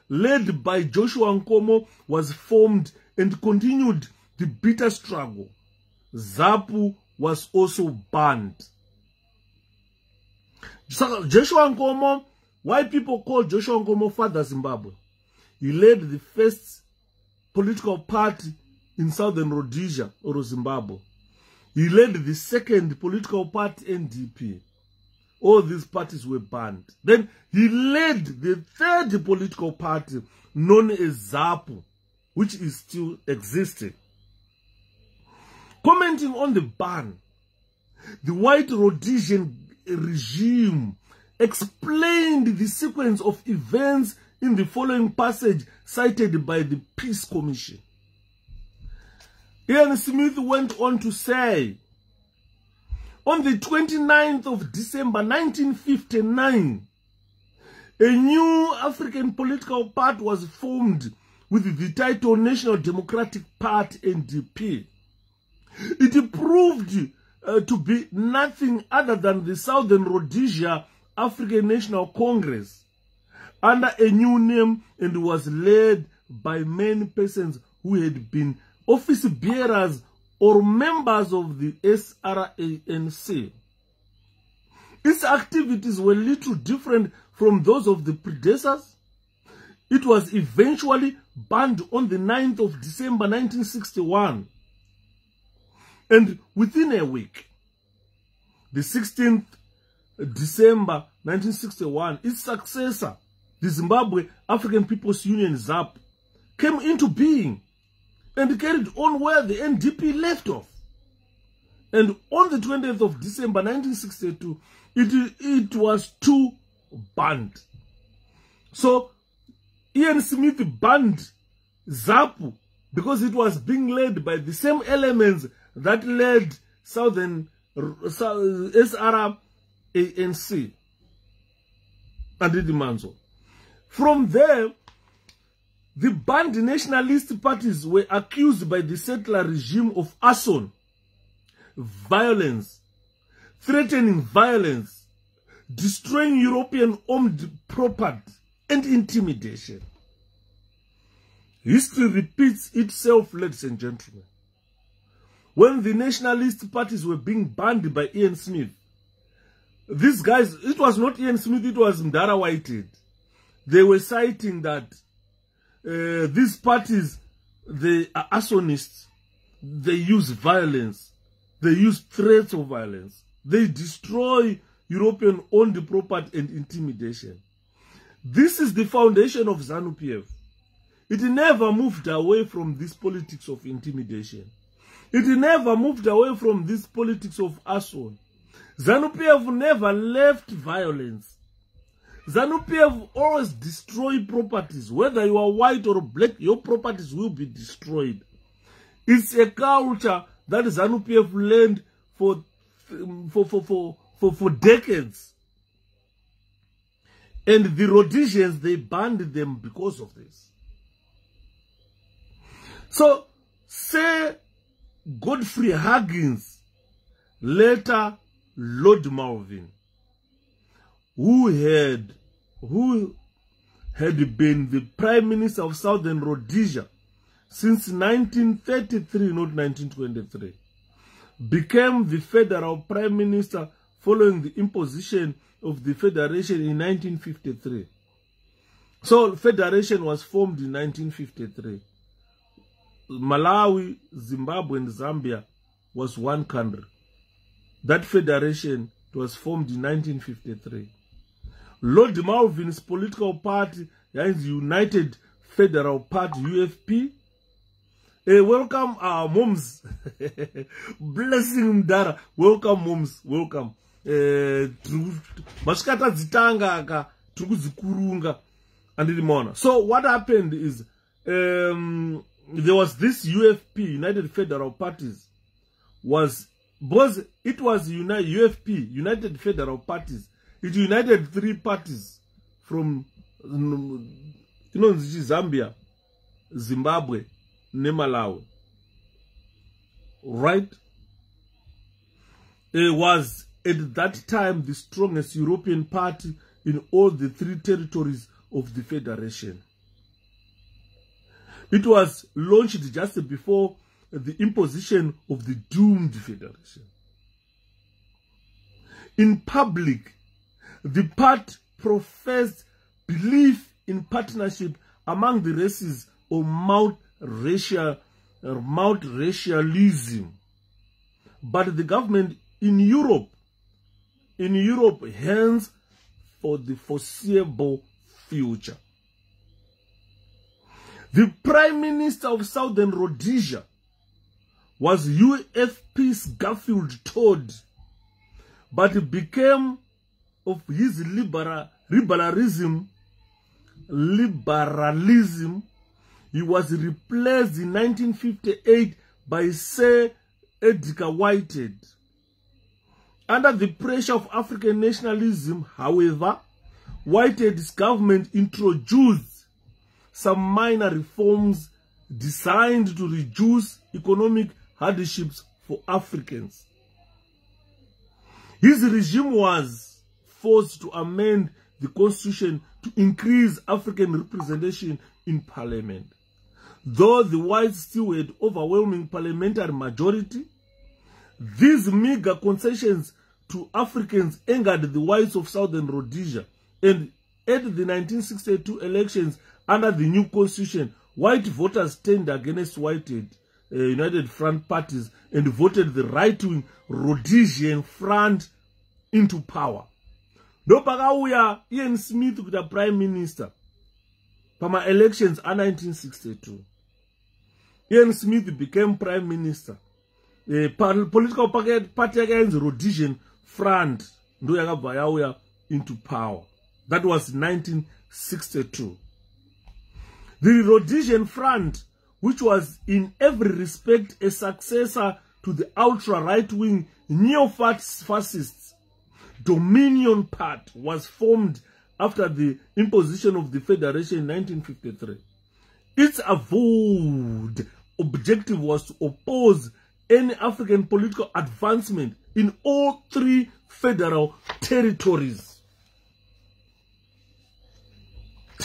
led by Joshua Nkomo, was formed and continued the bitter struggle. ZAPU was also banned. So Joshua Nkomo, why people call Joshua Nkomo Father Zimbabwe? He led the first political party in Southern Rhodesia or Zimbabwe. He led the second political party, NDP. All these parties were banned. Then he led the third political party known as ZAPU, which is still existing. Commenting on the ban, the White Rhodesian regime explained the sequence of events in the following passage cited by the Peace Commission. Ian Smith went on to say, on the 29th of December 1959, a new African political party was formed with the title National Democratic Party, NDP. It proved to be nothing other than the Southern Rhodesia African National Congress under a new name, and was led by many persons who had been office bearers or members of the SRANC. Its activities were little different from those of the predecessors. It was eventually banned on the 9th of December 1961. And within a week, the 16th December 1961, its successor, the Zimbabwe African People's Union, ZAP, came into being and carried on where the NDP left off. And on the 20th of December 1962, it was too banned. So Ian Smith banned ZAPU because it was being led by the same elements that led Southern SRANC under the Manzo. From there, the banned nationalist parties were accused by the settler regime of arson, violence, threatening violence, destroying European owned property, and intimidation. History repeats itself, ladies and gentlemen. When the nationalist parties were being banned by Ian Smith, these guys, it was not Ian Smith, it was Mdara Whitehead. They were citing that these parties, they are arsonists, they use violence, they use threats of violence, they destroy European-owned property and intimidation. This is the foundation of ZANU-PF. It never moved away from this politics of intimidation. It never moved away from this politics of arson. ZANU-PF never left violence. ZANU-PF always destroy properties. Whether you are white or black, your properties will be destroyed. It's a culture that ZANU-PF learned for decades. And the Rhodesians, they banned them because of this. So, say Godfrey Huggins, later Lord Malvin, who had been the Prime Minister of Southern Rhodesia since 1933, not 1923, became the Federal Prime Minister following the imposition of the Federation in 1953. So federation was formed in 1953. Malawi, Zimbabwe, and Zambia was one country. That federation was formed in 1953. Lord Malvin's political party is United Federal Party, UFP. Welcome our moms. Blessing Dara. Welcome moms. Welcome. Mashkata zitanga aka tukuzikurunga and so what happened is there was this UFP, United Federal Parties, was because it was UFP, United Federal Parties. It united 3 parties from Zambia, Zimbabwe, Malawi. Right? It was at that time the strongest European party in all the 3 territories of the Federation. It was launched just before the imposition of the doomed Federation. In public, the party professed belief in partnership among the races of multiracialism. But the government in Europe, hence for the foreseeable future. The Prime Minister of Southern Rhodesia was UFP's Garfield Todd, but became of his liberalism, he was replaced in 1958 by Sir Edgar Whitehead. Under the pressure of African nationalism, however, Whitehead's government introduced some minor reforms designed to reduce economic hardships for Africans. His regime was forced to amend the constitution to increase African representation in parliament. Though the whites still had overwhelming parliamentary majority, these meager concessions to Africans angered the whites of Southern Rhodesia, and at the 1962 elections under the new constitution, white voters turned against Whitehead United Front parties and voted the right-wing Rhodesian Front into power. Ndopakauya Ian Smith kuita prime minister pama elections in 1962. Ian Smith became prime minister. Political party against Rhodesian Front ndo yakabva yauya into power. That was 1962. The Rhodesian Front, which was in every respect a successor to the ultra-right-wing neo-fascists Dominion Party, was formed after the imposition of the Federation in 1953. Its avowed objective was to oppose any African political advancement in all 3 federal territories.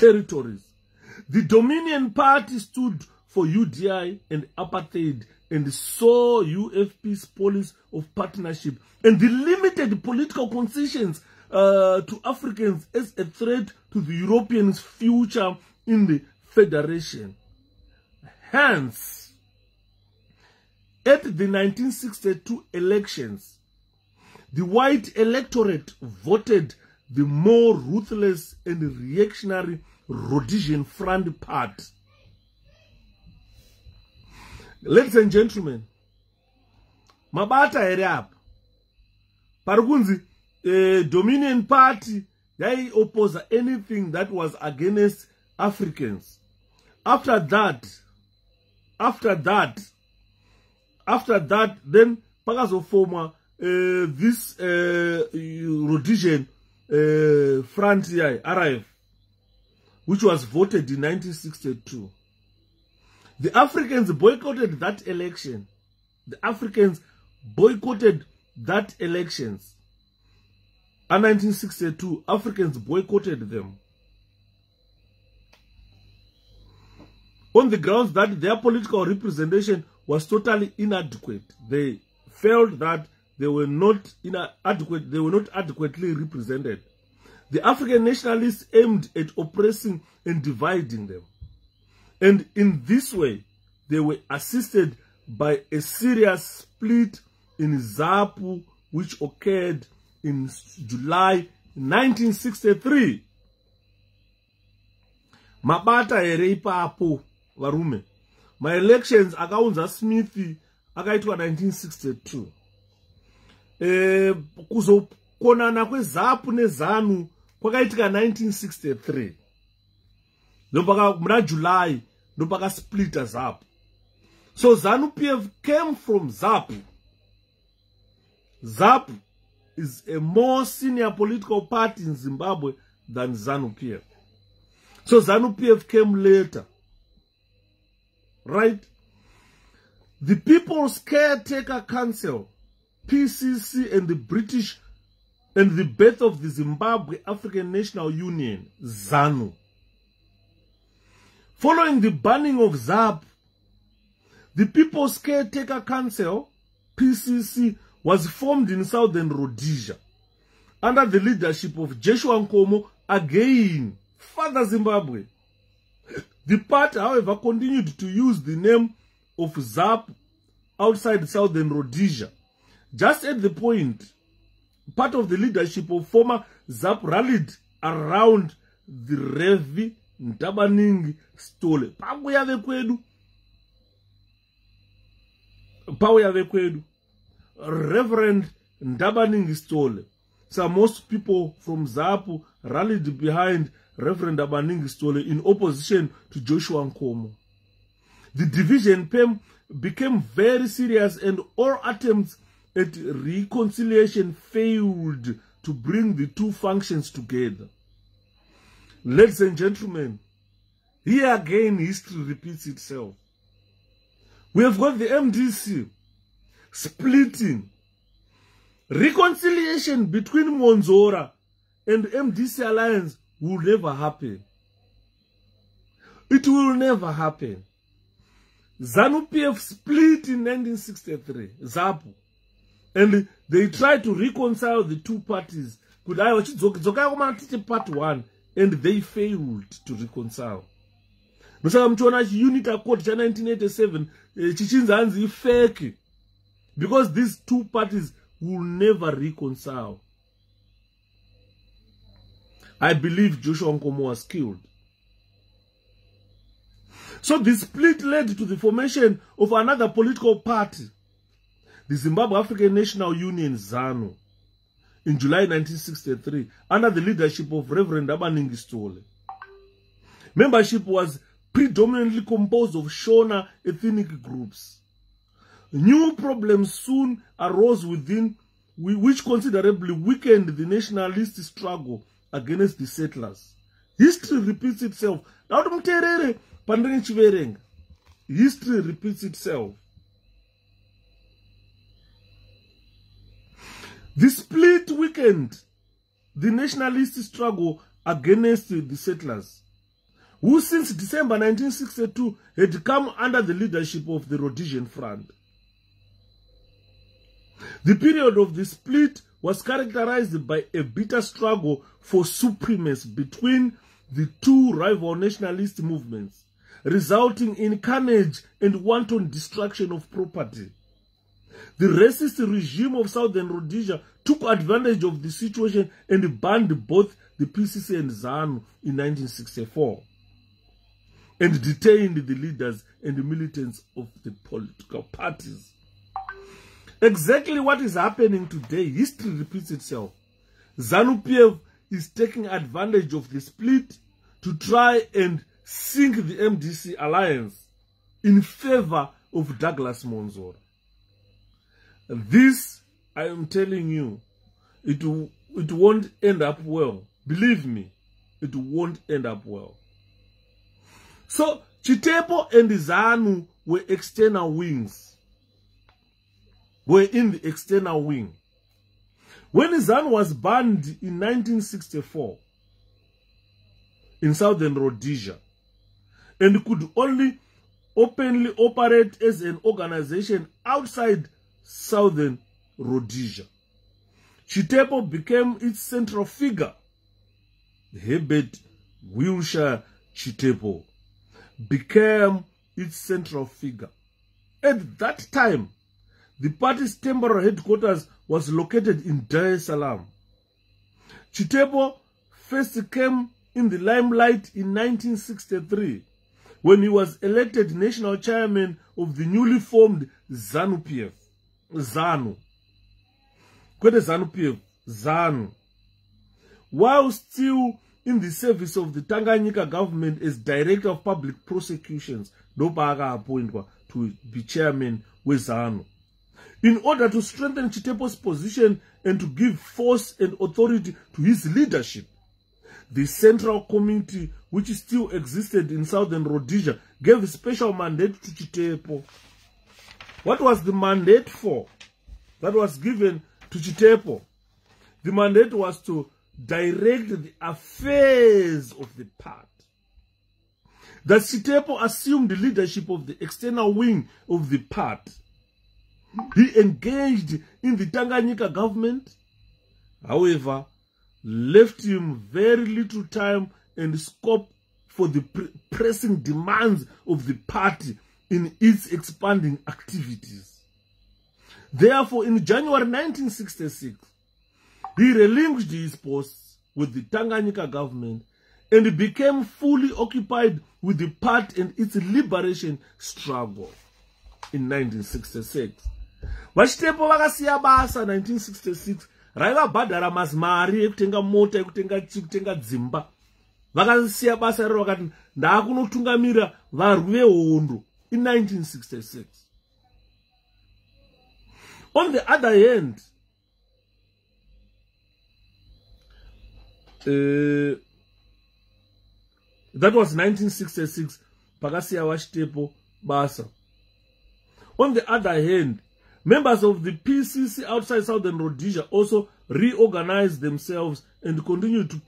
The Dominion Party stood for UDI and apartheid and saw UFP's policy of partnership and the limited political concessions to Africans as a threat to the Europeans' future in the Federation. Hence, at the 1962 elections, the white electorate voted the more ruthless and reactionary Rhodesian Front Party. Ladies and gentlemen, mabata ere apa parikunzi Dominion Party they oppose anything that was against Africans. After that, then pakazofoma this Rhodesian Front RIF, which was voted in 1962. The Africans boycotted that election. The Africans boycotted that elections. In 1962, Africans boycotted them on the grounds that their political representation was totally inadequate. They felt that they were not adequately represented. The African nationalists aimed at oppressing and dividing them. And in this way, they were assisted by a serious split in ZAPU, which occurred in July 1963. Mabata ere ipapo varume. My elections akaunza Smithy akaitwa 1962. Kuzokonana kweZAPU neZANU kwakaitika 1963. Ndompaka muna July ndompaka split ZAPU. So ZANU-PF came from ZAPU. ZAPU is a more senior political party in Zimbabwe than ZANU-PF. So ZANU-PF came later. Right? The People's Caretaker Council, PCC, and the British, and the birth of the Zimbabwe African National Union, ZANU. Following the banning of ZAPU, the People's Caretaker Council, PCC, was formed in southern Rhodesia under the leadership of Joshua Nkomo, again, Father Zimbabwe. The party, however, continued to use the name of ZAPU outside southern Rhodesia. Just at the point, part of the leadership of former ZAPU rallied around the Rev. Ndabaningi Stole. Pauya vekwedu. Reverend Ndabaningi Stole. So most people from ZAPU rallied behind Reverend Ndabaningi Stole in opposition to Joshua Nkomo. The division became very serious, and all attempts at reconciliation failed to bring the two functions together. Ladies and gentlemen, here again history repeats itself. We have got the MDC splitting. Reconciliation between Monzora and MDC alliance will never happen. It will never happen. ZANU-PF split in 1963, ZAPU, and they tried to reconcile the two parties. Part 1, and they failed to reconcile. Unit Accord 1987 chichinzanzi fake, because these two parties will never reconcile. I believe Joshua Nkomo was killed. So the split led to the formation of another political party, the Zimbabwe African National Union, ZANU, in July 1963, under the leadership of Reverend Ndabaningi Stole. Membership was predominantly composed of Shona ethnic groups. New problems soon arose within, which considerably weakened the nationalist struggle against the settlers. History repeats itself. History repeats itself. The split weakened the nationalist struggle against the settlers, who since December 1962 had come under the leadership of the Rhodesian Front. The period of the split was characterized by a bitter struggle for supremacy between the two rival nationalist movements, resulting in carnage and wanton destruction of property. The racist regime of Southern Rhodesia took advantage of the situation and banned both the PCC and ZANU in 1964, and detained the leaders and the militants of the political parties. Exactly what is happening today, history repeats itself. ZANU-PF is taking advantage of the split to try and sink the MDC alliance in favor of Douglas Monzora. This, I am telling you, it won't end up well. Believe me, it won't end up well. So, Chitepo and ZANU were external wings. Were in the external wing. When ZANU was banned in 1964 in Southern Rhodesia and could only openly operate as an organization outside Southern Rhodesia, Chitepo became its central figure Herbert, Wiltshire, Chitepo, became its central figure. At that time, the party's temporal headquarters was located in Dar es Salaam. Chitepo first came in the limelight in 1963 when he was elected national chairman of the newly formed ZANU-PF. ZANU. While still in the service of the Tanganyika government as Director of Public Prosecutions, Dobaga appointed to be chairman with ZANU. In order to strengthen Chitepo's position and to give force and authority to his leadership, the Central Committee, which still existed in Southern Rhodesia, gave a special mandate to Chitepo. What was the mandate for that was given to Chitepo? The mandate was to direct the affairs of the party. That Chitepo assumed the leadership of the external wing of the party. He engaged in the Tanganyika government, however, left him very little time and scope for the pressing demands of the party in its expanding activities. Therefore, in January 1966, he relinquished his posts with the Tanganyika government and became fully occupied with the party and its liberation struggle in 1966. Vachitepo vakasiya basa 1966 raivabhadhara mazimari ekutenga mota ekutenga dzimba. Vakasiya basa iro vakati ndaakunotungamira varwi vehondo in 1966. On the other hand, that was 1966 pakasiya Chitepo basa. On the other hand, members of the PCC outside Southern Rhodesia also reorganized themselves and continued to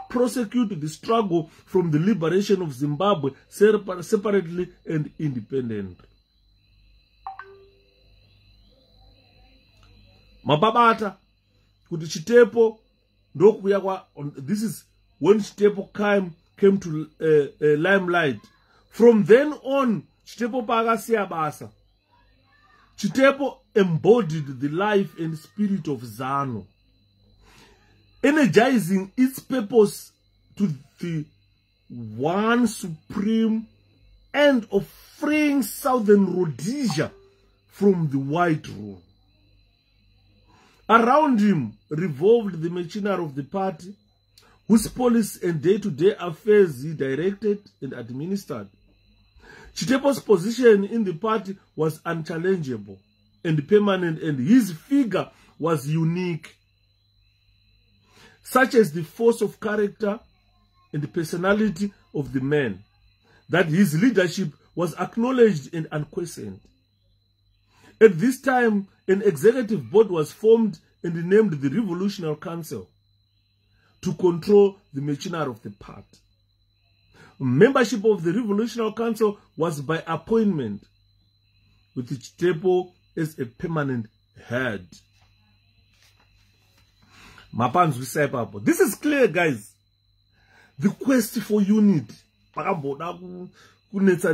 prosecute the struggle from the liberation of Zimbabwe separately and independently. Mababata kuti Chitepo ndokuya kwa, this is when Chitepo came to limelight. From then on, Chitepo pakasiya basa. Chitepo embodied the life and spirit of ZANU, energizing its purpose to the one supreme end of freeing Southern Rhodesia from the white rule. Around him revolved the machinery of the party, whose policy and day-to-day affairs he directed and administered. Chitepo's position in the party was unchallengeable and permanent, and his figure was unique, such as the force of character and the personality of the man, that his leadership was acknowledged and unquestioned. At this time, an executive board was formed and named the Revolutionary Council to control the machinery of the party. Membership of the Revolutionary Council was by appointment, with Chitepo as a permanent head. This is clear, guys. The quest for unity. Unity.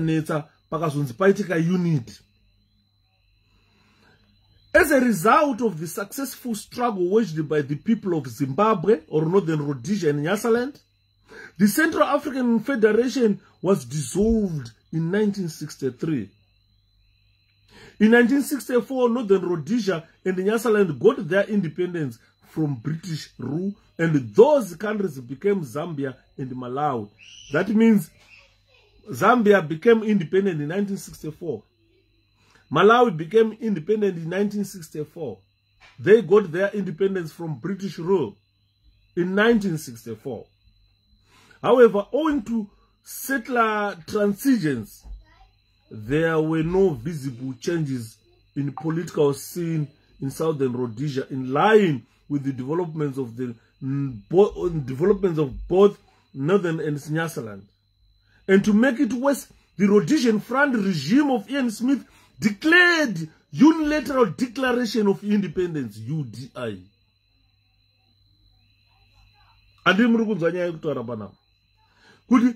As a result of the successful struggle waged by the people of Zimbabwe, or Northern Rhodesia and Nyasaland, the Central African Federation was dissolved in 1963. In 1964, Northern Rhodesia and Nyasaland got their independence from British rule, and those countries became Zambia and Malawi. That means Zambia became independent in 1964. Malawi became independent in 1964. They got their independence from British rule in 1964. However, owing to settler transitions, there were no visible changes in political scene in Southern Rhodesia in line with the developments of both Northern and Nyasaland. And to make it worse, the Rhodesian Front regime of Ian Smith declared Unilateral Declaration of Independence, UDI. Andi muri kunzwa nyaya yekutaura panapa. Kuti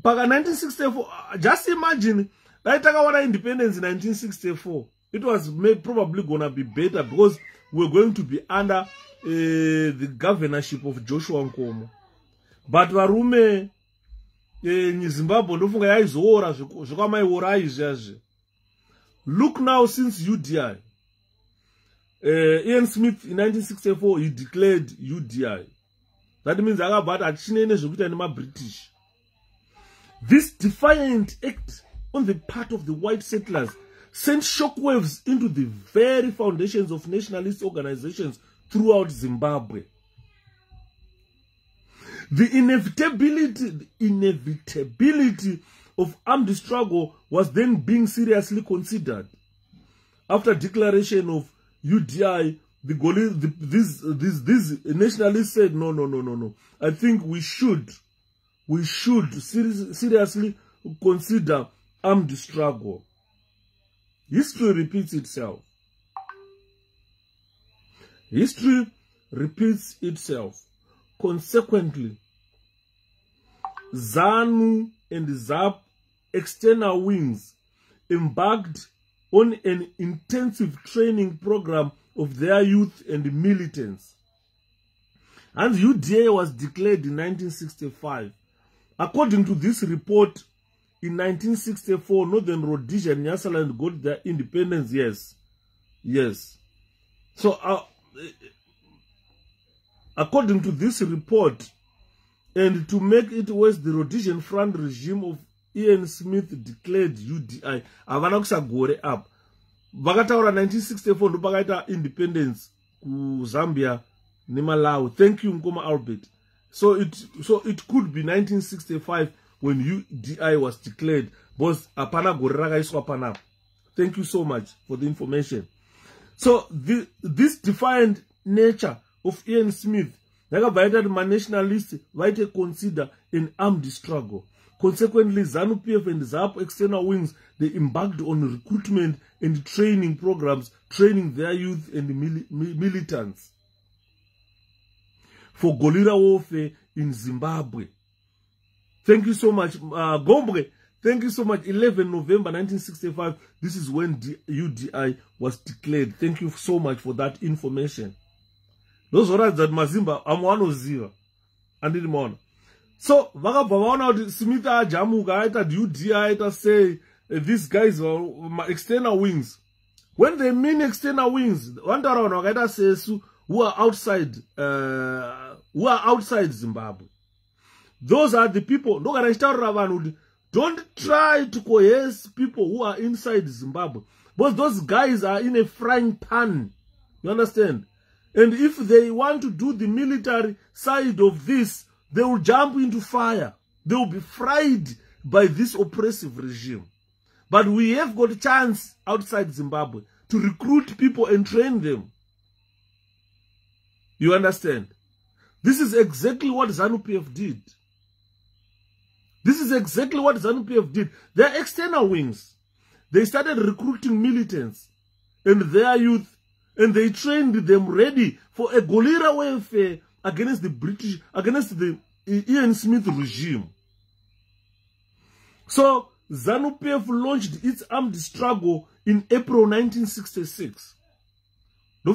paka 1964, just imagine, dai takawana independence in 1964. It was probably gonna be better because we're going to be under the governorship of Joshua Nkomo. But varume Zimbabwe ndofunga yaizoora zvikwamaiora izvazvi. Look now, since UDI, Ian Smith in 1964 he declared UDI. That means akabata achinene zvekuita nema British. This defiant act on the part of the white settlers sent shockwaves into the very foundations of nationalist organizations throughout Zimbabwe. The inevitability of armed struggle was then being seriously considered. After declaration of UDI, these nationalists said, no. I think we should seriously consider armed struggle. History repeats itself. History repeats itself. Consequently, ZANU and ZAP external wings embarked on an intensive training program of their youth and militants. And UDA was declared in 1965. According to this report, in 1964, Northern Rhodesia and Nyasaland got their independence. Yes. So, according to this report, and to make it worse, the Rhodesian Front regime of Ian Smith declared UDI. Avana kusagore up. Vakataura 1964 ndo pakaita independence ku Zambia ne Malawi. Thank you Nkoma Albert. So it could be 1965 when UDI was declared. Boss apana gore rakaiswa panapa. Thank you so much for the information. So this defiant nature of Ian Smith, my nationalists might consider an armed struggle. Consequently, ZANU-PF and ZAP external wings, they embarked on recruitment and training programs, training their youth and militants for guerrilla warfare in Zimbabwe. Thank you so much, Gombre. Thank you so much. 11 November 1965, this is when UDI was declared. Thank you so much for that information. Those words that Mazimba, I'm one of zero. And in the morning. So, Vagabavana, Smita, Jamuga, UDI, say, these guys are external wings. When they mean external wings, one around says who are outside Zimbabwe. Those are the people. Don't try to coerce people who are inside Zimbabwe. But those guys are in a frying pan. You understand? And if they want to do the military side of this, they will jump into fire. They will be fried by this oppressive regime. But we have got a chance outside Zimbabwe to recruit people and train them. You understand? This is exactly what ZANU-PF did. This is exactly what ZANU-PF did. They are external wings. They started recruiting militants and their youth, and they trained them ready for a guerrilla warfare against the British, against the Ian Smith regime. So, ZANU-PF launched its armed struggle in April 1966. I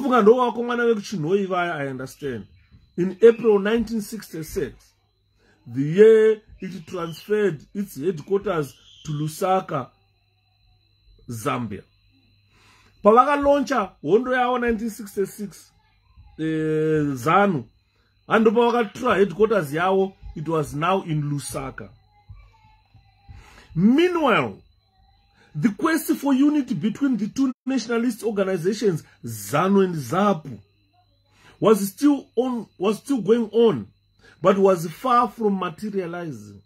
understand. In April 1966, the year it transferred its headquarters to Lusaka, Zambia. Pavaka launcher hondo yawo 1966 ZANU, and pavaka try headquarters yawo, it was now in Lusaka. Meanwhile, the quest for unity between the two nationalist organizations, ZANU and ZAP, was still going on, but was far from materializing.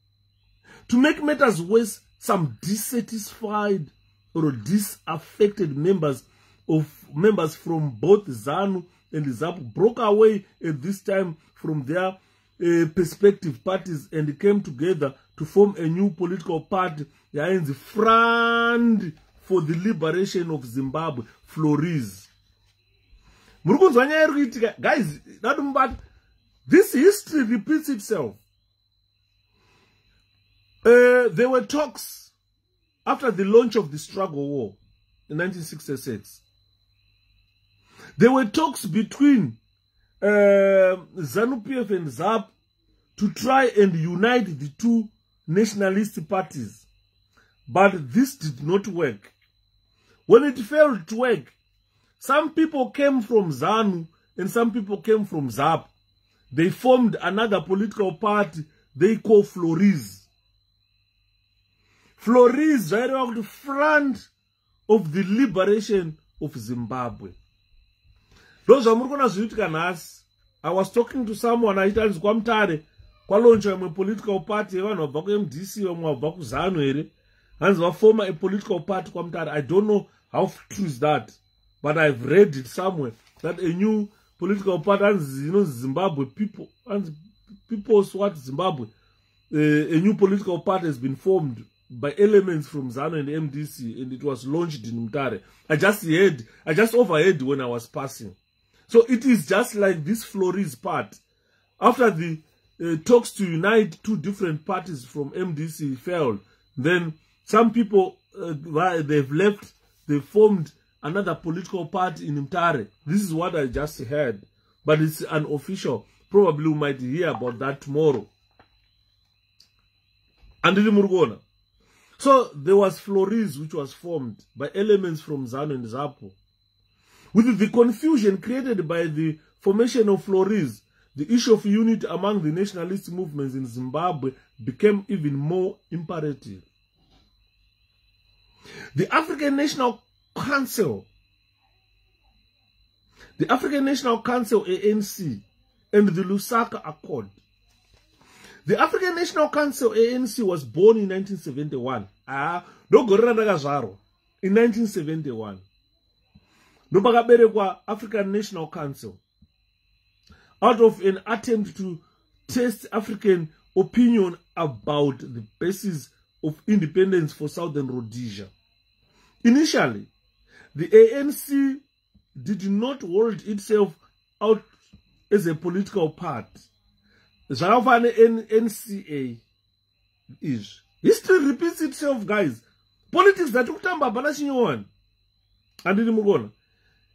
To make matters worse, some dissatisfied or disaffected members from both ZANU and ZAP broke away at this time from their perspective parties and came together to form a new political party, the Front for the Liberation of Zimbabwe, Flores. Guys, This history repeats itself. There were talks after the launch of the struggle war in 1966. There were talks between ZANU-PF and ZAP to try and unite the two nationalist parties. But this did not work. When it failed to work, some people came from ZANU and some people came from ZAP. They formed another political party they call Flores. Flores right out the front of the liberation of Zimbabwe. Those I was talking to someone, I told him, a political party, MDC, ZANU, and form a political party. I don't know how true is that, but I've read it somewhere that a new political party, Zimbabwe people, and people's what Zimbabwe, a new political party has been formed by elements from ZANU and MDC, and it was launched in Mtare. I just overheard when I was passing. So it is just like this Flores part. After the talks to unite two different parties from MDC failed, then some people, they've left, they formed another political party in Mtare. This is what I just heard, but it's unofficial. Probably we might hear about that tomorrow. And so there was Flores, which was formed by elements from ZANU and ZAPO. With the confusion created by the formation of Flores, the issue of unity among the nationalist movements in Zimbabwe became even more imperative. The African National Council, ANC, and the Lusaka Accord. The African National Council, ANC, was born in 1971. In 1971. African National Council, out of an attempt to test African opinion about the basis of independence for Southern Rhodesia. Initially, the ANC did not hold itself out as a political party. NCA is. History repeats itself, guys. Politics that took time, and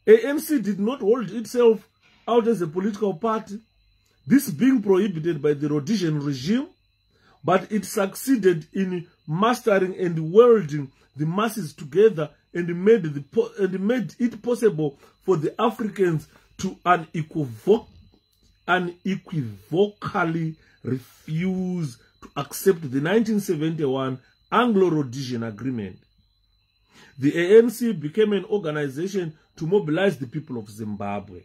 ANC did not hold itself out as a political party, this being prohibited by the Rhodesian regime, but it succeeded in mastering and welding the masses together and made it possible for the Africans to unequivocally refuse to accept the 1971 Anglo-Rhodesian Agreement. The ANC became an organization to mobilize the people of Zimbabwe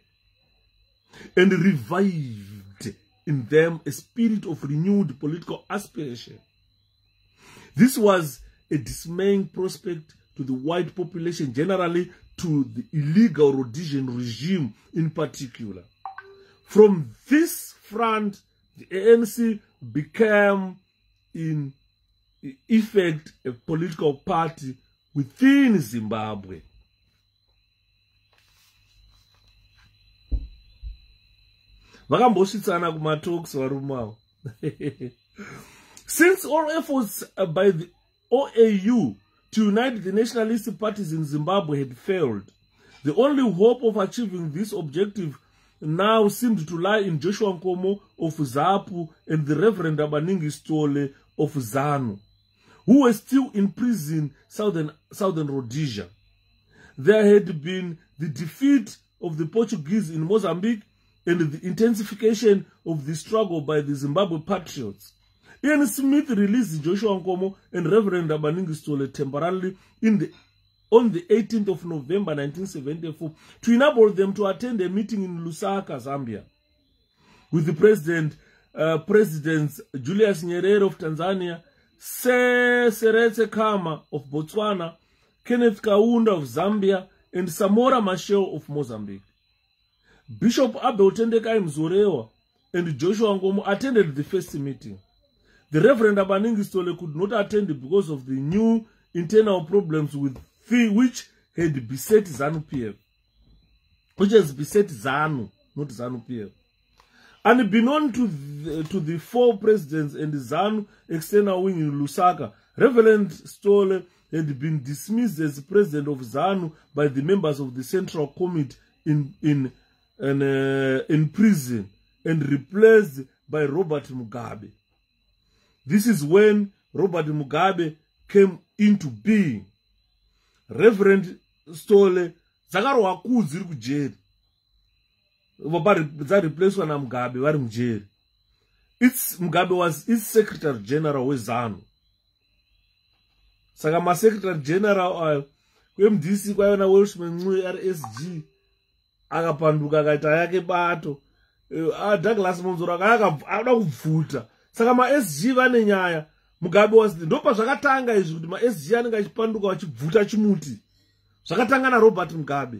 and revived in them a spirit of renewed political aspiration. This was a dismaying prospect to the white population generally, to the illegal Rhodesian regime in particular. From this front, the ANC became in effect a political party within Zimbabwe. Since all efforts by the OAU to unite the nationalist parties in Zimbabwe had failed, the only hope of achieving this objective now seemed to lie in Joshua Nkomo of ZAPU and the Reverend Abaningi Stole of ZANU, who were still in prison Southern Rhodesia. There had been the defeat of the Portuguese in Mozambique and the intensification of the struggle by the Zimbabwe patriots. Ian Smith released Joshua Nkomo and Reverend Abaningi Stole temporarily on the 18th of November 1974 to enable them to attend a meeting in Lusaka, Zambia, with the Presidents Julius Nyerere of Tanzania, Seretse Khama of Botswana, Kenneth Kaunda of Zambia, and Samora Machel of Mozambique. Bishop Abel Tendekai Mzorewa and Joshua Nkomo attended the first meeting. The Reverend Abaningi Stole could not attend because of the new internal problems which had beset ZANU-PF. Which has beset ZANU, not ZANU-PF. Unbeknown to the four presidents and the ZANU external wing in Lusaka, Reverend Stolle had been dismissed as president of ZANU by the members of the Central Committee in prison and replaced by Robert Mugabe. This is when Robert Mugabe came into being. Reverend Stolle zakarwa kuziri kujeri. That replaced na Mugabe vari mujeri. Mugabe was its Secretary General we ZANU. Saka ma Secretary General MDC kwayona Welshman RSG akapanduka akaita yake bato. Douglas Monzoro akada kubvuta. Saka ma SG vane nyaya. Mugabe was ndopa zvakatanga izvi kuti ma SG anenge achipanduka vachibvuta chimuti. Zvakatanga na Robert Mugabe.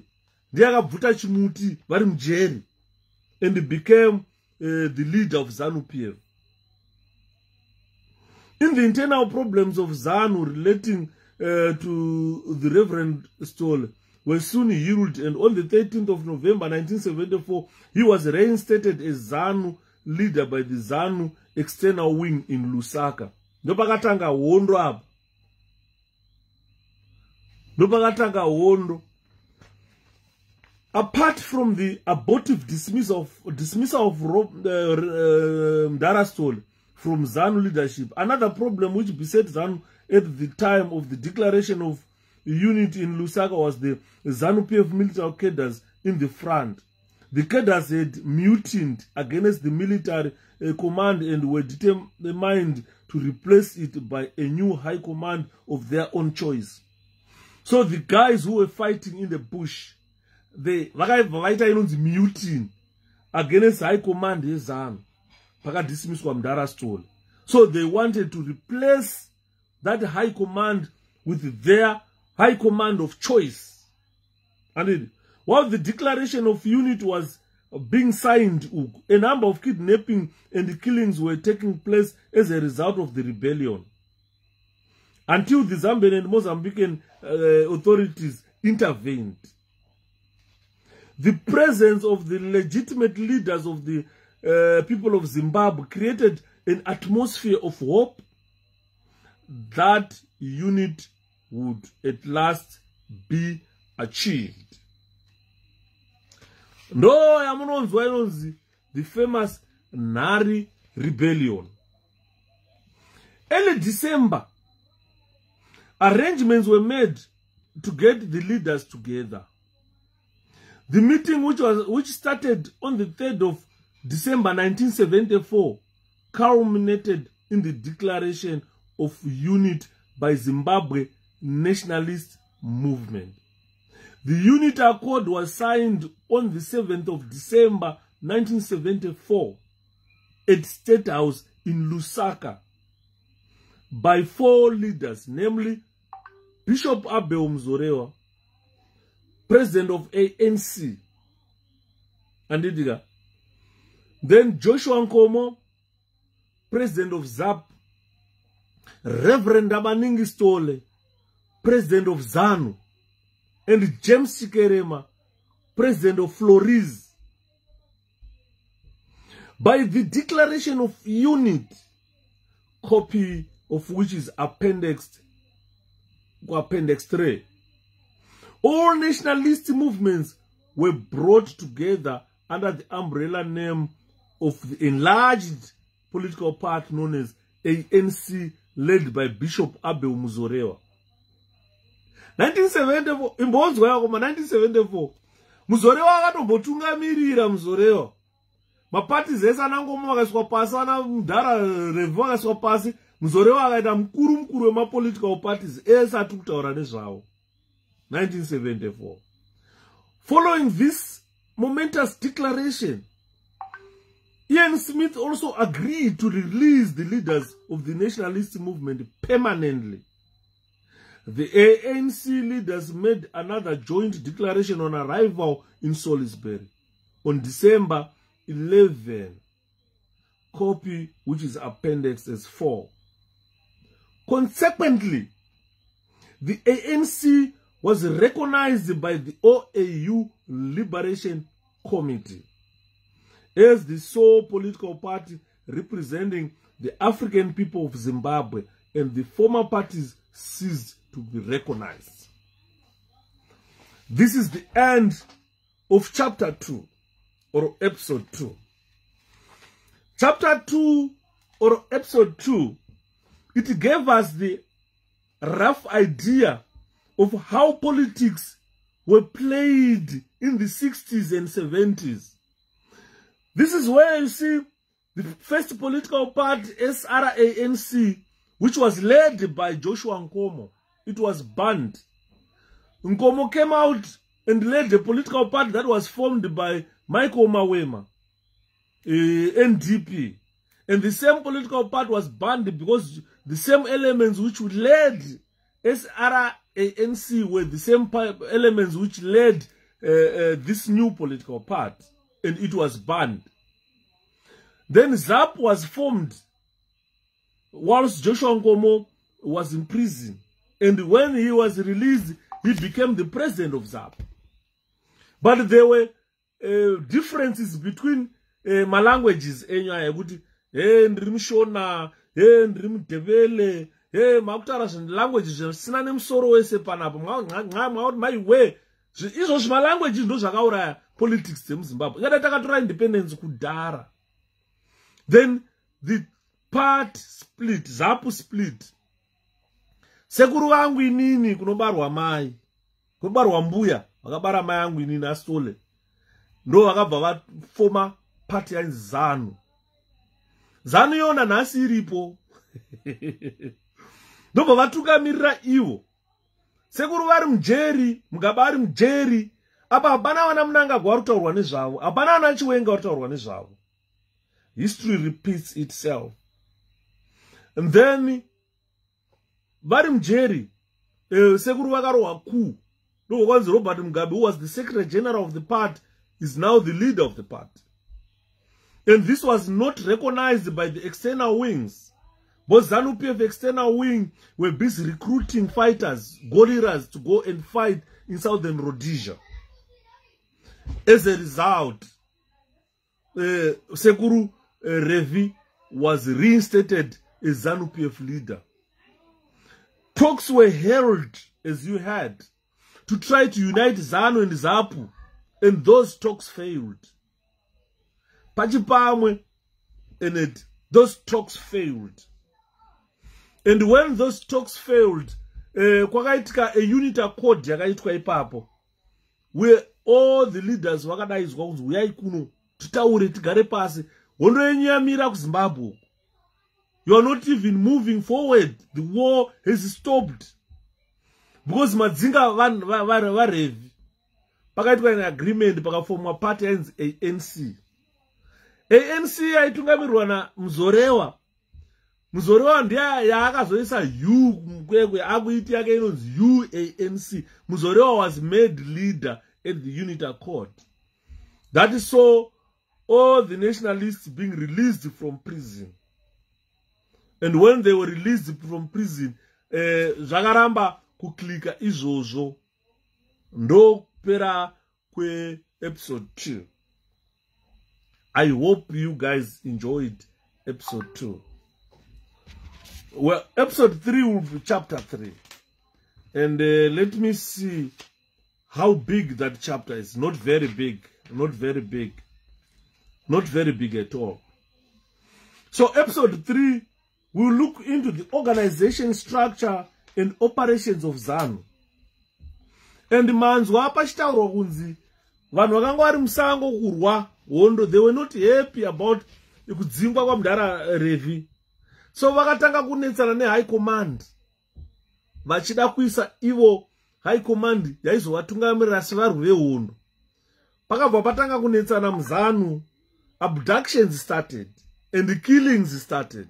Ndiye akabvuta chimuti vari mujeri and he became the leader of ZANU-PF. In the internal problems of ZANU relating to the Reverend Stolle were soon healed, and on the 13th of November 1974, he was reinstated as ZANU leader by the ZANU external wing in Lusaka. Ndopakatanga hondo apa. Ndopakatanga hondo. Apart from the abortive dismissal of Dara Stolle from ZANU leadership, another problem which beset ZANU at the time of the declaration of unity in Lusaka was the ZANU-PF military cadres in the front. The cadres had mutinied against the military command and were determined to replace it by a new high command of their own choice. So the guys who were fighting in the bush, they mutiny against high command ZANU. So they wanted to replace that high command with their high command of choice. And while the declaration of unity was being signed, a number of kidnapping and killings were taking place as a result of the rebellion, until the Zambian and Mozambican authorities intervened. The presence of the legitimate leaders of the people of Zimbabwe created an atmosphere of hope that unity would at last be achieved. No, the famous Nari Rebellion. Early December, arrangements were made to get the leaders together. The meeting, which started on the 3rd of December 1974, culminated in the declaration of unity by Zimbabwe Nationalist movement. The Unity Accord was signed on the 7th of December 1974 at State House in Lusaka by 4 leaders, namely Bishop Abel Mzorewa, President of ANC, and then Joshua Nkomo, President of ZAP, Reverend Abaningi Stolle, President of ZANU, and James Chikerema, President of Flores. By the declaration of unity, copy of which is Appendix 3, all nationalist movements were brought together under the umbrella name of the enlarged political party known as ANC, led by Bishop Abel Muzorewa. 1974, in Bonzwa, 1974, Muzorewa akatombotungamirira Muzorewa. Mapati zesa anangoma vakaswa pasi, ana mudhara revhu vakaswa pasi, Muzorewa akaita mukuru wemapolitical parties ese ati kutaura nezvavo. 1974. Following this momentous declaration, Ian Smith also agreed to release the leaders of the nationalist movement permanently. The ANC leaders made another joint declaration on arrival in Salisbury on December 11, copy which is Appendix 4. Consequently, the ANC was recognized by the OAU Liberation Committee as the sole political party representing the African people of Zimbabwe, and the former parties ceased to be recognized. This is the end of chapter 2, or episode 2. Chapter 2, or episode 2, it gave us the rough idea of how politics were played in the 60s and 70s. This is where you see the first political party, SRANC, which was led by Joshua Nkomo. It was banned. Nkomo came out and led the political party that was formed by Michael Mawema, NDP. And the same political party was banned because the same elements which led SRANC were the same elements which led this new political party, and it was banned. Then ZAP was formed whilst Joshua Nkomo was in prison, and when he was released, he became the president of ZAP. But there were differences between my languages. Ndrimshona, ndrimdebele, makutara languages sina nemsoro wese panapo my way. Izvo zvima languages ndo zvakauraya politics dzemuZimbabwe. Ngada takatora independence kudhara. Then the part split, ZAPU split. Sekuru wangu inini kunobarwa mai, kunobarwa mbuya, wakabara mai yangu inini asole. Ndo wakabva vafoma party yanzi ZANU. ZANU yona nhasi iripo. Ndobva vatukamirira ivo. Sekuru vari mujeri, mugaba ari mujeri, apa hapana vana munanga gwari kutaurwa nezvavo, hapana vana chiwenga kutaurwa nezvavo. History repeats itself. And then vari mujeri, sekuru vakarohwa coup. Ndokwanzi Robert Mugabe, who was the Secretary General of the party, is now the leader of the party. And this was not recognized by the external wings. But ZANU-PF external wing were busy recruiting fighters, guerrillas, to go and fight in southern Rhodesia. As a result, Sekuru Revi was reinstated as ZANU-PF leader. Talks were held, as you heard, to try to unite ZANU and ZAPU, and those talks failed. Pachipamwe, and those talks failed. And when those talks failed, kwakaitika a unit accord yakaitwa ipapo, where all the leaders vakadaizwa kunzi uyai kuno titaure tigare pasi hondo yenyu yamira kuZimbabwe. You are not even moving forward. The war has stopped because madzinga varevi pakaitwa an agreement pakafomwa party yanzi ANC. ANC yaitungamirwa naMuzorewa. Muzorewa ndiye yaakazoisa U mkwekwe akuiti yake inonzi UANC. Muzorewa was made leader at the unit accord. That is so all the nationalists being released from prison. And when they were released from prison, zvakaramba kuklika izvozvo. Ndo pera kwe episode 2. I hope you guys enjoyed episode 2. Well, episode 3 will be chapter 3. And let me see how big that chapter is. Not very big. Not very big. Not very big at all. So episode 3 will look into the organization structure and operations of ZANU. And manzwa apa chitaurwa kunzi vanhu vakanga vari musango kurwa hondo, they were not happy about kudzingwa kwaMudhara Revi. So vakatanga kunetsana neHigh Command, vachida kuisa ivo High Command yaizovatungamirira sevarwi vehondo. Pakabva patanga kunetsana muZANU, abductions started and the killings started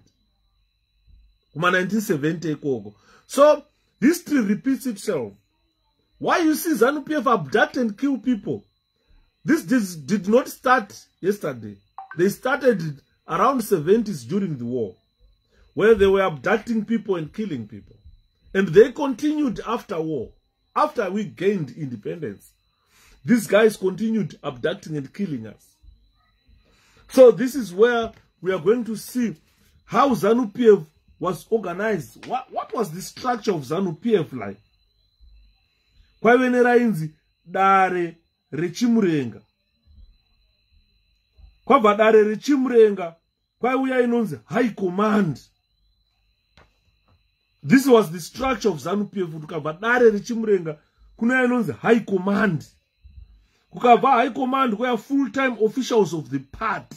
kuma 1970 ikoko. So history repeats itself. Why you see ZANU-PF abduct and kill people? This did not start yesterday. They started around 70s during the war, where they were abducting people and killing people. And they continued after war. After we gained independence, these guys continued abducting and killing us. So this is where we are going to see how ZANU-PF was organized. What was the structure of ZANU-PF like? Kwaive nerainzi dare rechimurenga. Kwabva dare rechimurenga kwaiuya inonzi high command. This was the structure of ZANU-PF. Kukabva dare rechimurenga kunouya inonzi high command. Kukabva high command kwaya full-time officials of the party.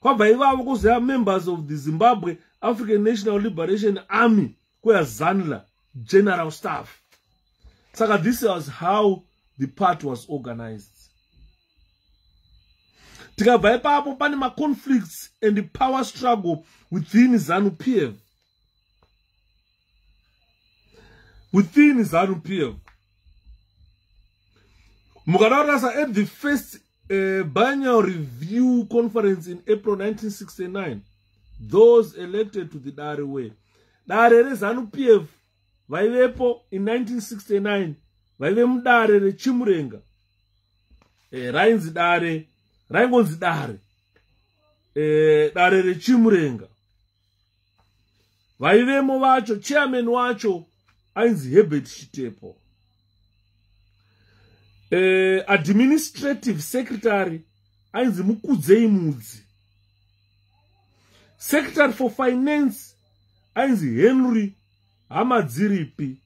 Kwabva ivavo kuzoya members of the Zimbabwe African National Liberation Army kwaya ZANLA general staff. So this was how the party was organized. Tikabva ipapo pane ma-conflicts and the power struggle within ZANU-PF. Within ZANU-PF. Mukatarasa at the first biennial review conference in April 1969, those elected to the Dare way. Dare ZANU-PF vaivepo in 1969, vaive mudare rechimurenga. Rainzi dare, raingonzi dare. Dare rechimurenga. Vaivemo vacho, chairman wacho, ainzi Herbert Chitepo. Administrative secretary, ainzi Mukudzeimudzi. Secretary for finance, ainzi Henry Hamadziripi.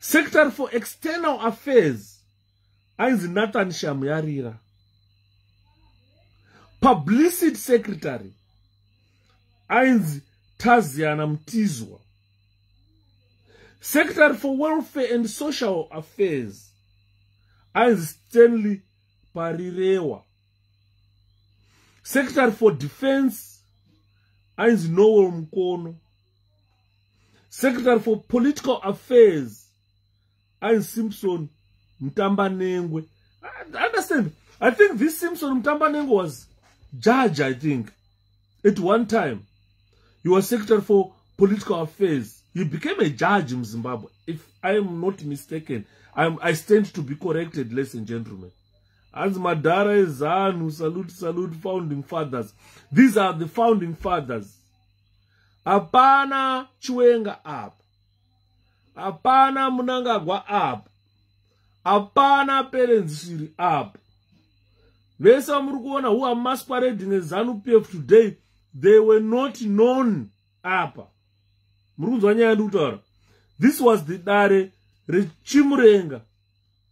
Secretary for external affairs, ainzi Nathan Shamyarira. Publicity secretary, ainzi Taziana Mtizwa. Secretary for welfare and social affairs, ainzi Stanley Parirewa. Secretary for defense, ainzi Noel Mkono. Secretary for political affairs, ainzi Simpson Mtambanengwe. I understand. I think this Simpson Mtambanengwe was judge, I think. At one time, he was secretary for political affairs. He became a judge in Zimbabwe. If I am not mistaken, I stand to be corrected, ladies and gentlemen. As Madara Zanu, salute, founding fathers. These are the founding fathers. Apana Chwenga up. Apana Munangagwa up. Apana Perenziri up. Vesa Murukuona who are masquerading as ZANU-PF today, they were not known up. This was the Dare Rechimurenga,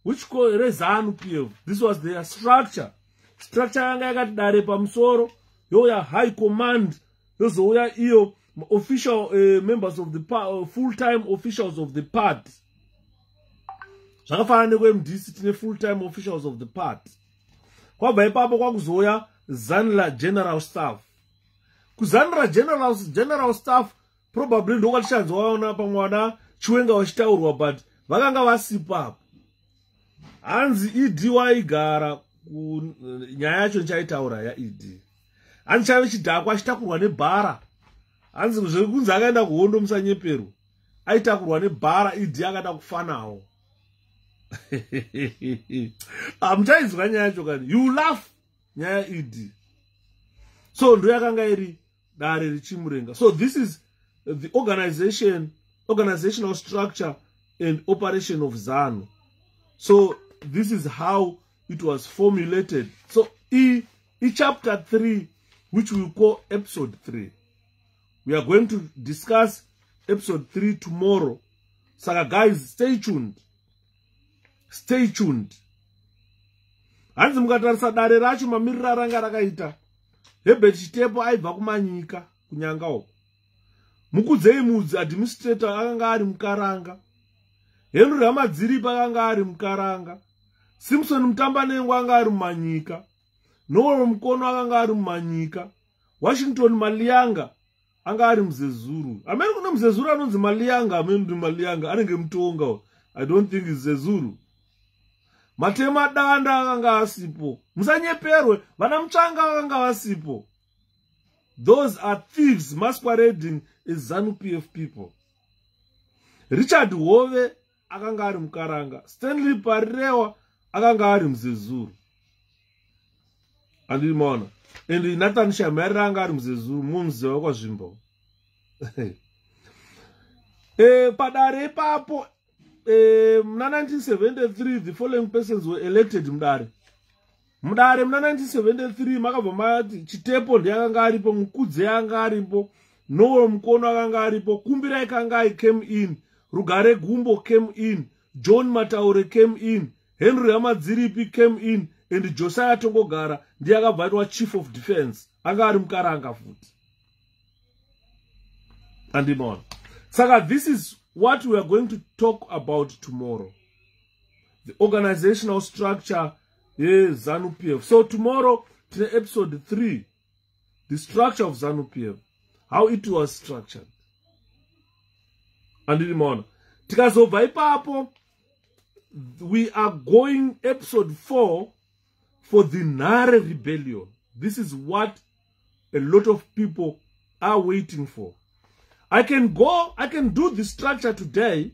which called ZANU-PF. This was their structure. Structure yanga Dare Pamsoro, yoya high command, yoya iyo official members of the full-time officials of the party. Full-time officials of the party. Kwa baipapo kwa kuzoya ZANLA general staff. Kuzanra general staff probably ndo kwachanzwa waona pamwana Chwenga wachitaurwa, but vakanga vasipa. Hanzi ED waigara nyaya yacho nchaitaura ya ED. Hanzi chave chidhakwa achitakurwa nebhara. Hanzi zvekunzi akaenda kuhondo musanyeperu. Aitakurwa nebhara, ED akada kufanawo. Muchaizwa nyaya yacho kani. You laugh nyaya ED. So ndo yakanga iri Dare Rechimurenga. So this is the organizational structure and operation of ZANU. So this is how it was formulated. So chapter 3, which we call episode 3. We are going to discuss episode 3 tomorrow. So guys, stay tuned. Stay tuned. Hanzi mukatarisa dare racho mamirira ranga rakaita. Herbert Chitepo aibva kumanyika kunyanga uko. Mukudzeimudzi administrator akanga ari Mukaranga. Henry Hamadziripa akanga ari Mukaranga. Simpson Mtambanengwe akanga ari Mumanyika. Noel Mkono akanga ari Mumanyika. Washington Malianga anga ari Mzezuru. Amene kuna Mzezuru anonzi Malianga, amene Malianga anenge Mtonga. I don't think it's Zezuru. Matema Danda akanga asipo. Musanyeperwe, vana Mchanga akanga asipo. Those are thieves masquerading as ZANU-PF people. Richard Hove akanga ari Mukaranga. Stanley Parirewa akanga ari Mzezuru. Andiri maona. And Nathan Shamera anga ari muzezuru mumze wakwazvimbo. Padare ipapo muna 1973 the following persons were elected mudare. Mudare muna 1973 makabva mati Chitepo ndiye akanga aripo, Mukudze anga aripo, Noel Mukono akanga aripo, Kumbirai Kangai came in, Rugare Gumbo came in, John Mataure came in, Henry Amadziripi came in, and Josiah Tongogara ndiye akabva chief of defense, anga ari mukaranga futi. Andimon. Saka, this is what we are going to talk about tomorrow. The organizational structure is ZANU-PF. So tomorrow, to episode 3, the structure of ZANU-PF, how it was structured. Andimon. Tikazobva ipapo, we are going episode 4 for the Nare rebellion. This is what a lot of people are waiting for. I can do the structure today,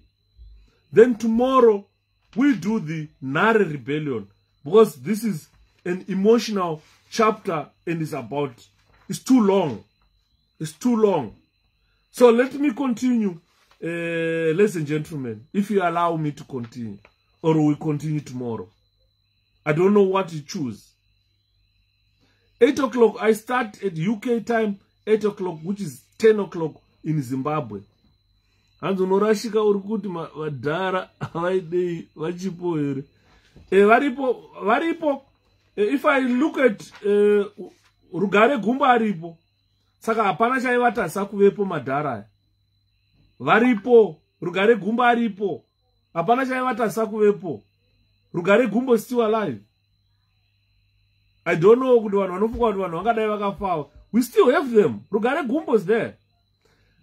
then tomorrow we'll do the Nare rebellion, because this is an emotional chapter and it's too long. It's too long. So let me continue, ladies and gentlemen, if you allow me to continue, or we continue tomorrow. I don't know what you choose. 8 o'clock, I start at UK time, 8 o'clock, which is 10 o'clock in Zimbabwe. And unorashika uri kuti madhara avaidei vachipo here. Varipo. If I look at Rugare Gumbo aripo, saka hapana chaivatasa kuvepo madhara. Varipo, Rugare Gumbo aripo, hapana chaivatasa kuvepo. Rugare Gumbo is still alive. I don't know kuti vanhu vanofunga kuti vanhu vangadai vakafawo. We still have them. Rugare Gumbo is there.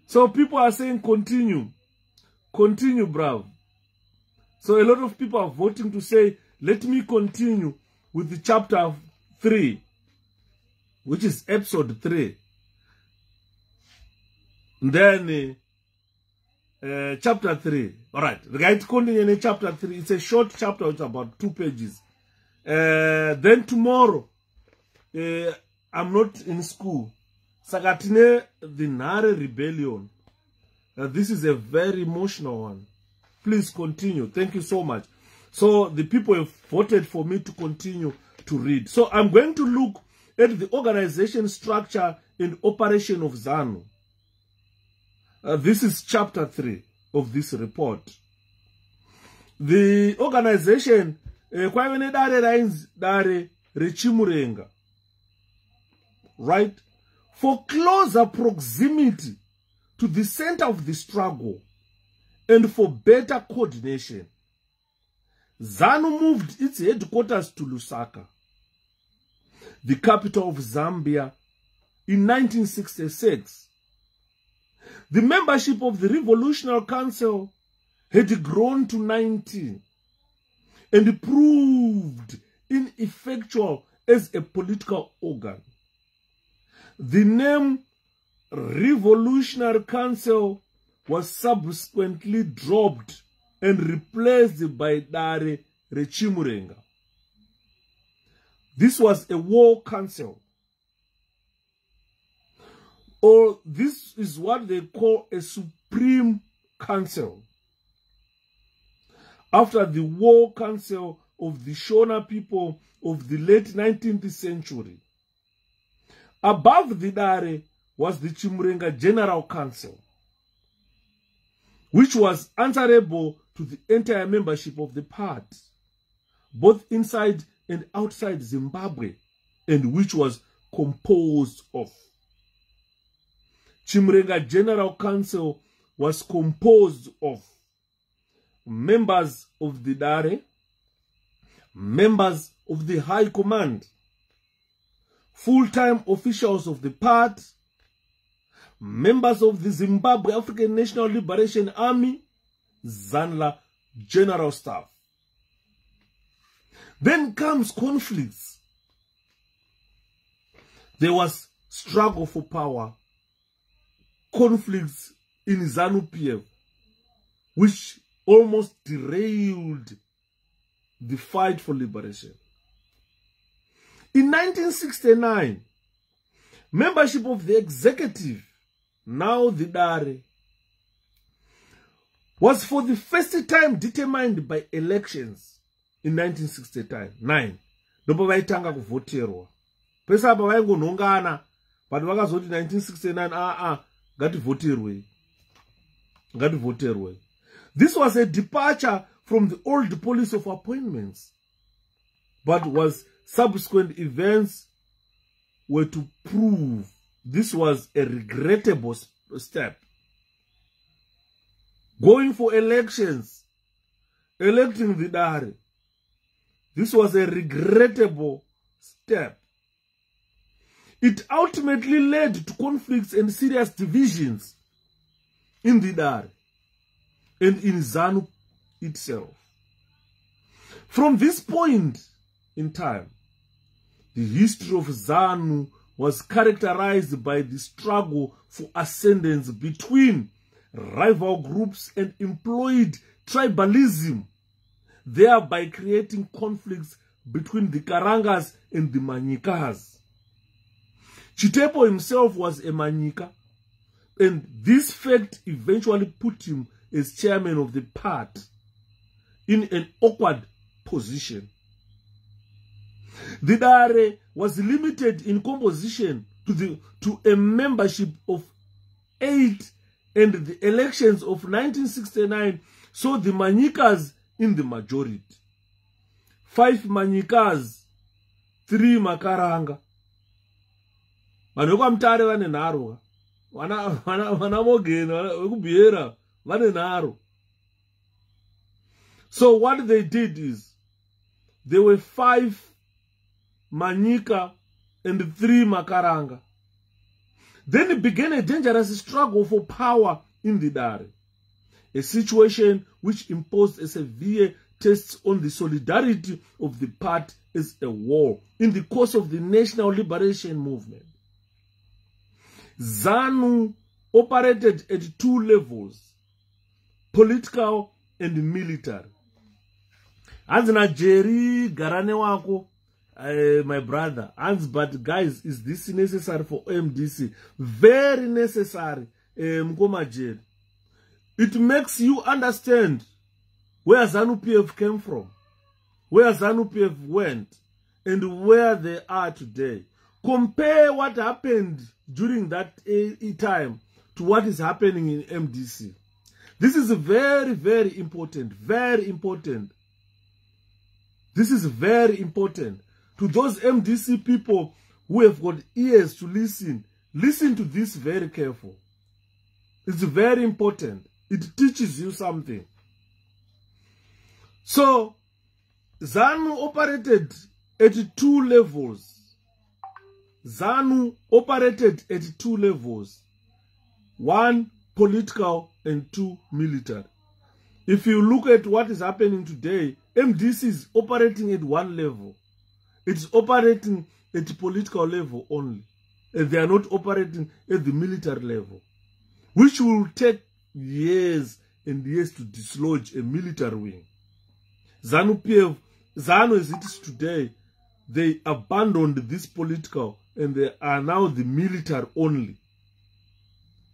So people are saying continue. Continue, bruv. So a lot of people are voting to say, let me continue with the chapter 3, which is episode 3. And then chapter 3. All right. The guy continue in chapter 3. It's a short chapter. It's about 2 pages. Then tomorrow, I'm not in school. Sakatine, the Nare rebellion. This is a very emotional one. Please continue. Thank you so much. So the people have voted for me to continue to read. So I'm going to look at the organization structure and operation of ZANU. This is chapter 3 of this report. The organization, right? For closer proximity to the center of the struggle and for better coordination, ZANU moved its headquarters to Lusaka, the capital of Zambia, in 1966. The membership of the Revolutionary Council had grown to 19 and proved ineffectual as a political organ. The name Revolutionary Council was subsequently dropped and replaced by Dare Rechimurenga. This was a war council, or this is what they call a supreme council. After the war council of the Shona people of the late 19th century, above the Dare was the Chimurenga General Council, which was answerable to the entire membership of the party, both inside and outside Zimbabwe, and which was composed of. Chimurenga General Council was composed of members of the Dare, members of the High Command, full-time officials of the party, members of the Zimbabwe African National Liberation Army, ZANLA General Staff. Then comes conflicts. There was struggle for power, conflicts in ZANU-PF, which almost derailed the fight for liberation. In 1969, membership of the executive, now the Dare, was for the first time determined by elections in 1969. Ndopo vaitanga kuvoterwa. Pesa apa vaingonhongana, but vakazoti 1969 ngativoterwe. This was a departure from the old policy of appointments, but was subsequent events were to prove this was a regrettable step. Going for elections, electing the Dare, this was a regrettable step. It ultimately led to conflicts and serious divisions in the Dare and in ZANU itself. From this point in time, the history of ZANU was characterized by the struggle for ascendance between rival groups and employed tribalism, thereby creating conflicts between the Karangas and the Manyikas. Chitepo himself was a Manyika, and this fact eventually put him as chairman of the party in an awkward position. The Dare was limited in composition to a membership of 8, and the elections of 1969 saw the Manyikas in the majority. 5 Manyikas, 3 Makaranga. Vanokwa mtare vane nharo. Vana mogeni, vekubhiera vane nharo. So what they did is, there were 5 Manyika and 3 Makaranga. Then it began a dangerous struggle for power in the Dare, a situation which imposed a severe test on the solidarity of the party as a whole in the course of the national liberation movement. ZANU operated at 2 levels, political and military. Anzina Jerry Garane wako, my brother, but guys, is this necessary for MDC? Very necessary, Mkoma Jerry. It makes you understand where ZANU-PF came from, where ZANU-PF went, and where they are today. Compare what happened during that time to what is happening in MDC. This is very, very important. Very important. This is very important. To those MDC people who have got ears to listen, listen to this very careful. It's very important. It teaches you something. So, ZANU operated at 2 levels. ZANU operated at 2 levels. 1 political and 2 military. If you look at what is happening today, MDC is operating at 1 level. It's operating at the political level only. And they are not operating at the military level, which will take years and years to dislodge a military wing. ZANU-PF, ZANU as it is today, they abandoned this political and they are now the military only.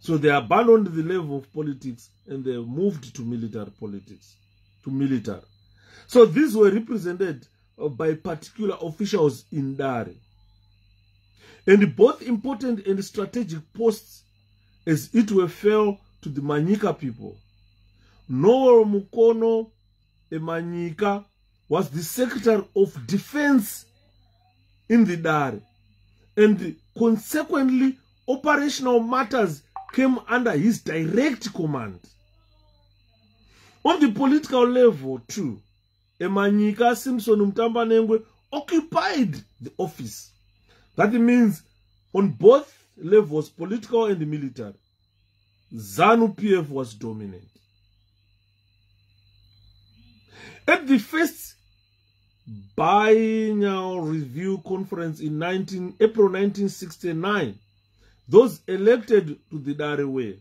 So they abandoned the level of politics and they moved to military politics, to military. So these were represented by particular officials in Dare. And both important and strategic posts as it were fell to the Manyika people. Noel Mukono, a Manyika, was the Secretary of Defense in the Dare, and consequently operational matters came under his direct command. On the political level too, Manyika Simpson Mtambanengwe occupied the office. That means on both levels, political and military, ZANU-PF was dominant. At the first biennial review conference in April 1969, those elected to the Dare way,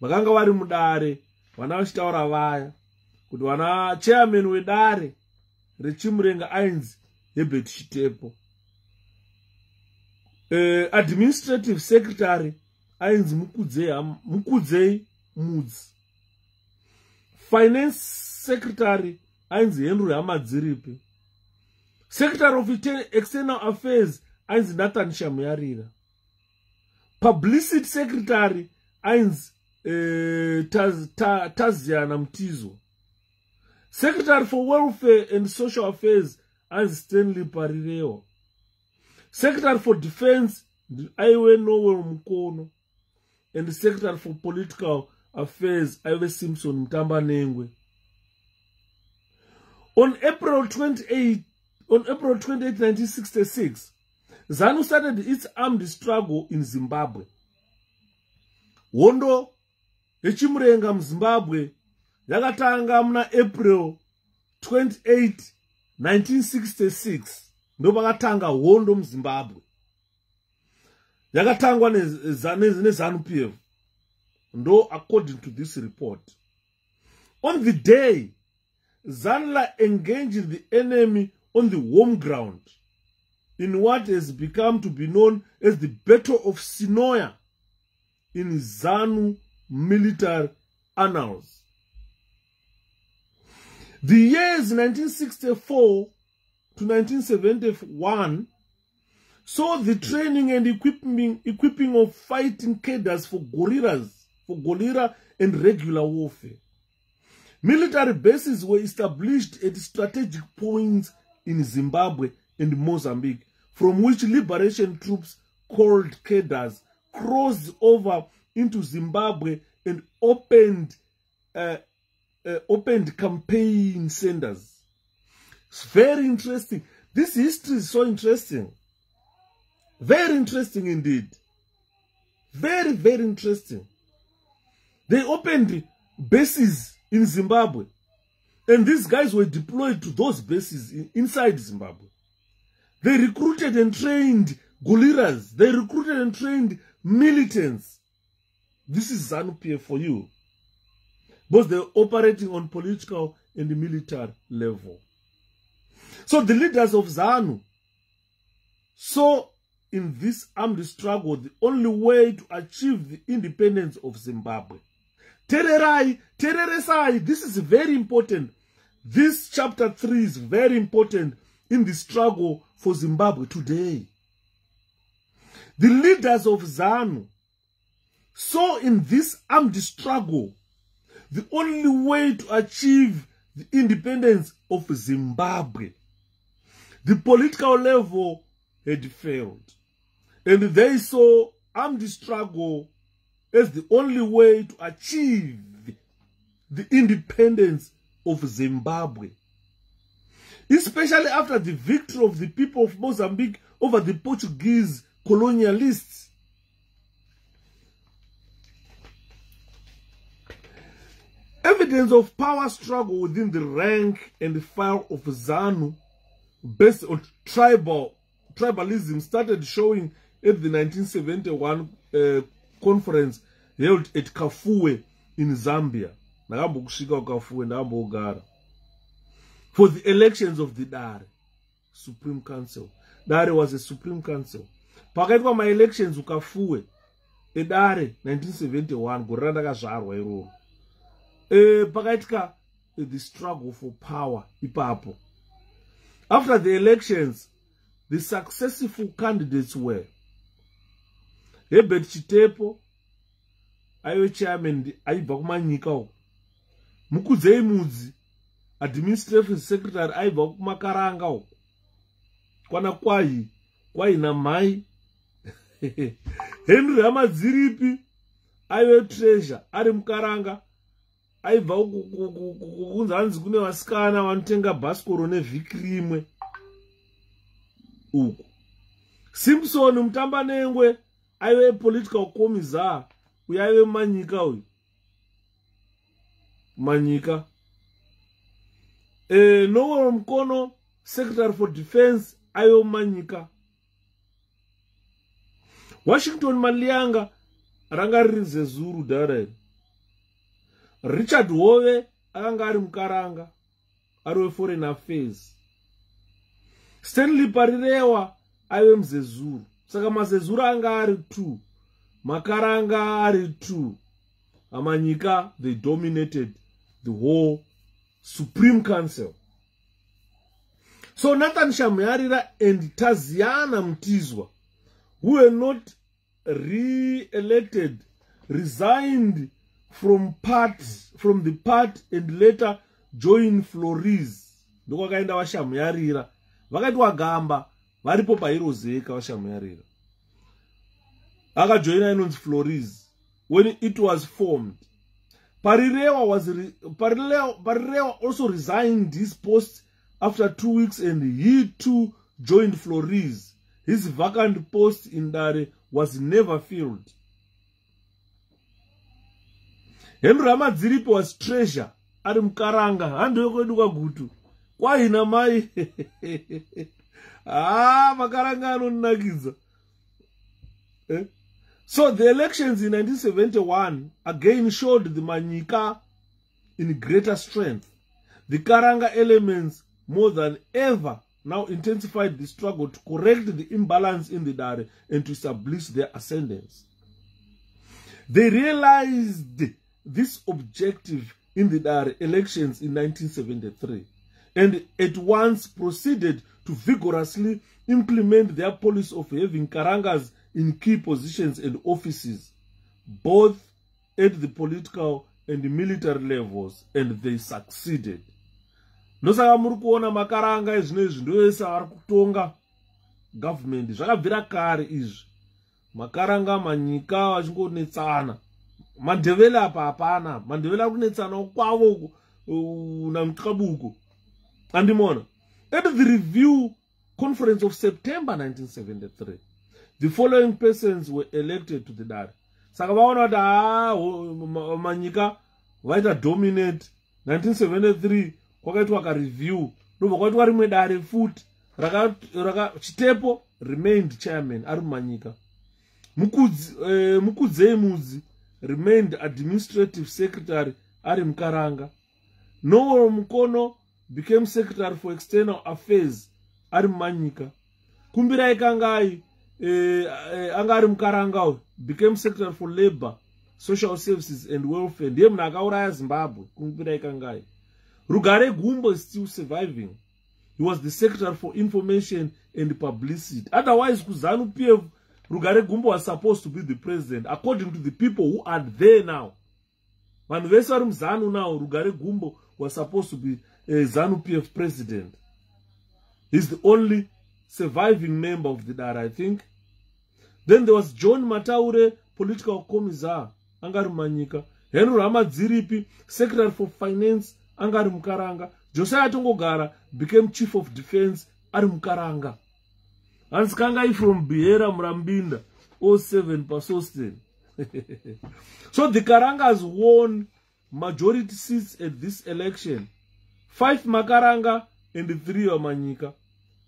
vakanga vari mudare vana vachitaura vaya kuti vana chairman wedare rechimurenga ainzi Herbert Chitepo Administrative secretary ainzi Mukudzei Mudzi. Finance secretary ainzi Henry Hamadziripi. Secretary of External Affairs ainzi Nathan Shamuyarira. Publicity secretary ainzi Taziana Mtizo. Secretary for Welfare and Social Affairs ainzi Stanley Parirewa. Secretary for Defense aiwe Noel Mukono. And the Secretary for Political Affairs aiwe Simpson Mtambanengwe. On April 28, 1966, ZANU started its armed struggle in Zimbabwe. Hondo yechimurenga muZimbabwe yakatanga muna April 28, 1966. Ndo pakatanga hondo muZimbabwe. Yakatangwa neZANU-PF. Ndo according to this report. On the day, ZANLA engaged the enemy on the home ground in what has become to be known as the Battle of Sinoia in ZANU military annals. The years 1964 to 1971 saw the training and equipping of fighting cadres for guerrilla and regular warfare. Military bases were established at strategic points in Zimbabwe and Mozambique, from which liberation troops called cadres crossed over into Zimbabwe and opened campaign centers. It's very interesting. This history is so interesting. Very interesting indeed. Very, very interesting. They opened bases in Zimbabwe. And these guys were deployed to those bases inside Zimbabwe. They recruited and trained guerrillas. They recruited and trained militants. This is ZANU-PF for you. But they're operating on political and military level. So the leaders of ZANU saw in this armed struggle the only way to achieve the independence of Zimbabwe. Tereresai, this is very important. This chapter 3 is very important in the struggle for Zimbabwe today. The leaders of ZANU saw in this armed struggle the only way to achieve the independence of Zimbabwe. The political level had failed, and they saw armed struggle as the only way to achieve the independence of Zimbabwe. Especially after the victory of the people of Mozambique over the Portuguese colonialists. Evidence of power struggle within the rank and file of ZANU based on tribalism started showing at the 1971 conference held at Kafue in Zambia. For the elections of the Dare Supreme Council. Dare was a Supreme Council. Pakaitwa my elections ukafue Dare 1971 goranda kazvarwa iroro. Pakaitka the struggle for power ipapo. After the elections, the successful candidates were Herbert Chitepo, aiwe chairman aibva kumanyika uko. Mukudzei Mudzi, administrative secretary aibva kumakaranga uko. Kwana kwai na mai. Henry Hamadziripi aiwe treasure ari mukaranga. Aibva kunza hanzi kune vasikana vanotenga bhasikoro nevhiki rimwe uko. Simpson Mtambanengwe aive political commissar uye aive manyika uyu. Manyika. Noel Mukono, Secretary for Defense aive manyika. Washington Malianga ranga riri zezuru direct. Richard Hove akanga ari mukaranga ari foreign affairs. Stanley Parirewa aive muzezuru. Saka mazezuru anga ari 2. Makaranga ari 2. Amanyika, they dominated the whole Supreme Council. So Nathan Shamyarira and Taziana Mtizwa, who were not re-elected, resigned from the part and later joined Flores. Ndoko kaenda vashamuyarira. Vakati wagamba varipo pairozeka vashamuyarira. Akajoina inonzi Flores when it was formed. Parirewa also resigned his post after 2 weeks and he too joined Flores. His vacant post in Dare was never filled. Henry Ramadziripo was treasure. Ari Mkaranga. Hando yokweduka gutu. Kwa ina mai. Makaranga anonnakiza. So the elections in 1971 again showed the Manyika in greater strength. The Karanga elements more than ever now intensified the struggle to correct the imbalance in the Dare and to establish their ascendance. They realized this objective in the Dare elections in 1973 and at once proceeded to vigorously implement their policy of having Karangas in key positions and offices, both at the political and the military levels, and they succeeded. Nosaka muri kuona makaranga izvinezvi ndoesa ari kutonga government. Zvakabvira kare izvi. Makaranga manyika vachingonetsana. Mandevela apa hapana. Mandevela ari kunetsana kwavo naMutlabuko. Andimona. At the review conference of September 1973, the following persons were elected to the Dare. Saka vaona kuti manyika vaita dominate. 1973 kwakaitwa ka review. Ndobva kwaitwa rimwe Dare futi Chitepo remained chairman ari manyika. Mukudzeimudzi remained administrative secretary ari Mkaranga. Noel Mukono became secretary for external affairs ari manyika. Kumbirai Kangai angari Mkaranga became secretary for labor, social services and welfare. Ndiye munhu akauraya Zimbabwe. Kumbirai Kangai. Rugare Gumbo is still surviving. He was the secretary for information and publicity. Otherwise, ZANU-PF, Rugare Gumbo was supposed to be the president, according to the people who are there now. When Vesarum ZANU now, Rugare Gumbo was supposed to be a ZANU-PF president. He's the only surviving member of the Dare, I think. Then there was John Mataure, political commissar, Angari Manyika. Henry Ramadziripi, secretary for finance, Angari Mkaranga. Josiah Tongogara became chief of defense, Ari Mkaranga. Hans Kangai from Biera Mrambinda, 07 Pasosten. So the Karangas won majority seats at this election. 5 Makaranga and 3 Manyika.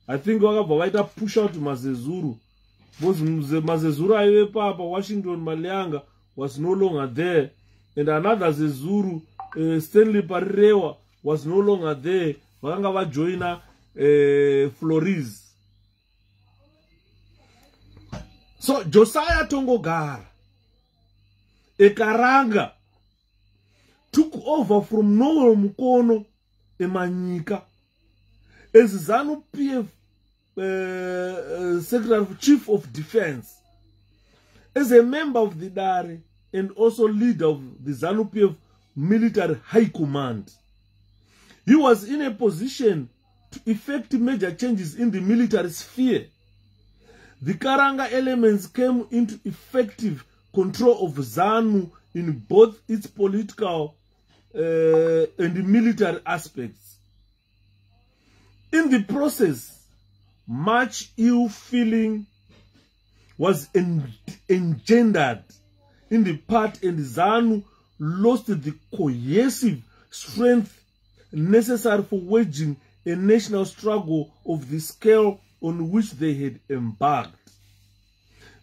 I think Wagavaita push out Mazezuru. Because Mazezuru Iwe Papa, Washington Malianga was no longer there. And another Zezuru, Stanley Parirewa, was no longer there. Waganga joina Flores. So Josiah Tongogara, a Karanga, took over from Noel Mukono Manyika as ZANU-PF Secretary Chief of Defense, as a member of the Dare and also leader of the ZANU-PF Military High Command. He was in a position to effect major changes in the military sphere. The Karanga elements came into effective control of ZANU in both its political and military aspects. In the process, much ill feeling was engendered in the part, and ZANU lost the cohesive strength necessary for waging a national struggle of the scale on which they had embarked.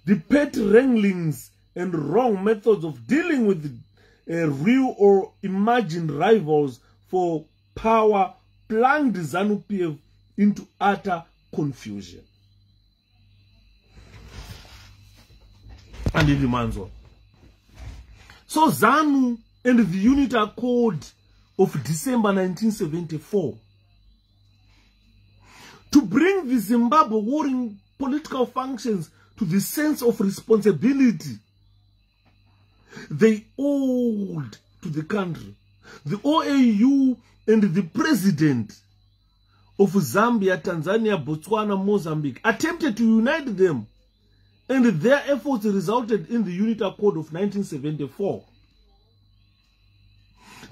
The petty wranglings and wrong methods of dealing with real or imagined rivals for power plunged ZANU-PF into utter confusion. and Ilimanzwa. So ZANU and the Unit Accord of December 1974, to bring the Zimbabwe warring political functions to the sense of responsibility they owed to the country. The OAU and the president of Zambia, Tanzania, Botswana, Mozambique attempted to unite them, and their efforts resulted in the Unit Accord of 1974.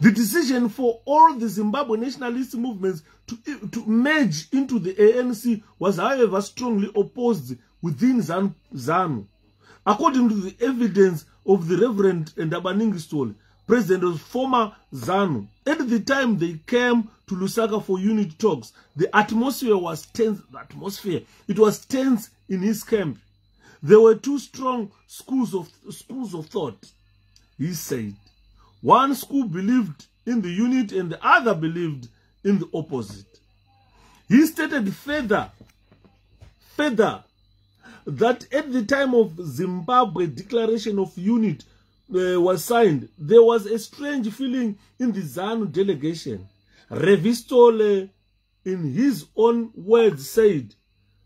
The decision for all the Zimbabwe nationalist movements to merge into the ANC was, however, strongly opposed within ZANU. According to the evidence of the Reverend Ndabaningistoli, president of former ZANU, at the time they came to Lusaka for unit talks, the atmosphere was tense. It was tense in his camp. There were two strong schools of thought. He said, one school believed in the unit and the other believed in the opposite. He stated further that at the time of Zimbabwe Declaration of Unity was signed, there was a strange feeling in the ZANU delegation. Revistole, in his own words, said,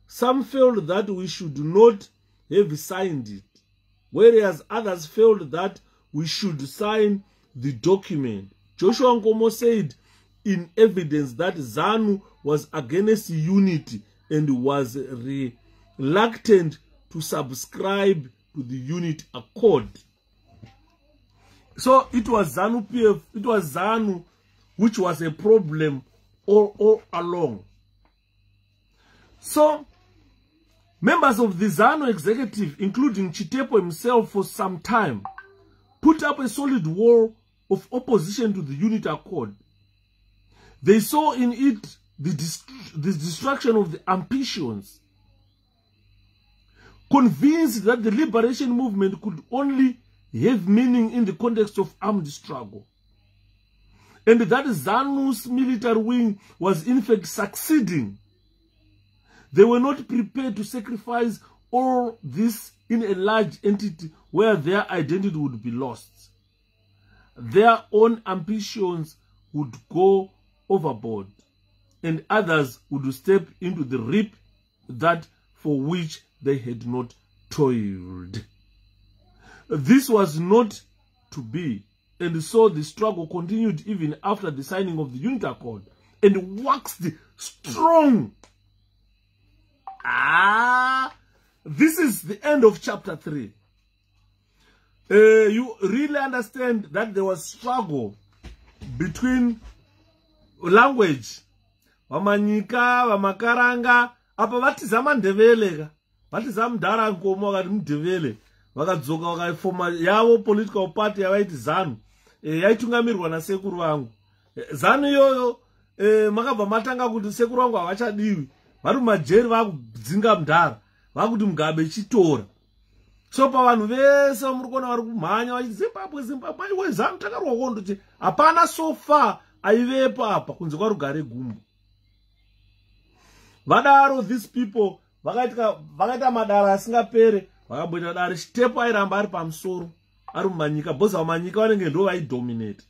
some felt that we should not have signed it, whereas others felt that we should sign the document. Joshua Nkomo said in evidence that ZANU was against unity and was reluctant to subscribe to the Unit Accord. So it was ZANU PF, it was ZANU which was a problem all along. So members of the ZANU executive, including Chitepo himself for some time, put up a solid wall of opposition to the Unit Accord. They saw in it the destruction of the ambitions, convinced that the liberation movement could only have meaning in the context of armed struggle, and that ZANU's military wing was in fact succeeding. They were not prepared to sacrifice all this in a large entity where their identity would be lost. Their own ambitions would go overboard, and others would step into the reap that for which they had not toiled. This was not to be, and so the struggle continued even after the signing of the Unit Accord and waxed strong. This is the end of chapter 3. You really understand that there was struggle between language. Vamanyika, vamakaranga, apa vatiza mandevele, vatiza mdara nkomo wakati mdevele, vakadzoka vakaifoma yavo political party yavaiti ZANU, yaitungamirwa nasekuru vangu. ZANU iyoyo, makabva matanga kuti sekuru vangu havachadiwi, vari mumajeri vakudzinga mdara, vakuti Mugabe chitora. So pavanhu vese muri kuona vari kumhanya vachiti Zimbabwe aiwe ZANU takarwa kondo kuti hapana so far aivepo apa kunze kwarugare gumbo. Vadaro these people vakaita madara asingapere, vakabudira dare Chitepo airamba ari pamusoro ari mumanyika, bhoza vamanyika vanenge ndo vaidominate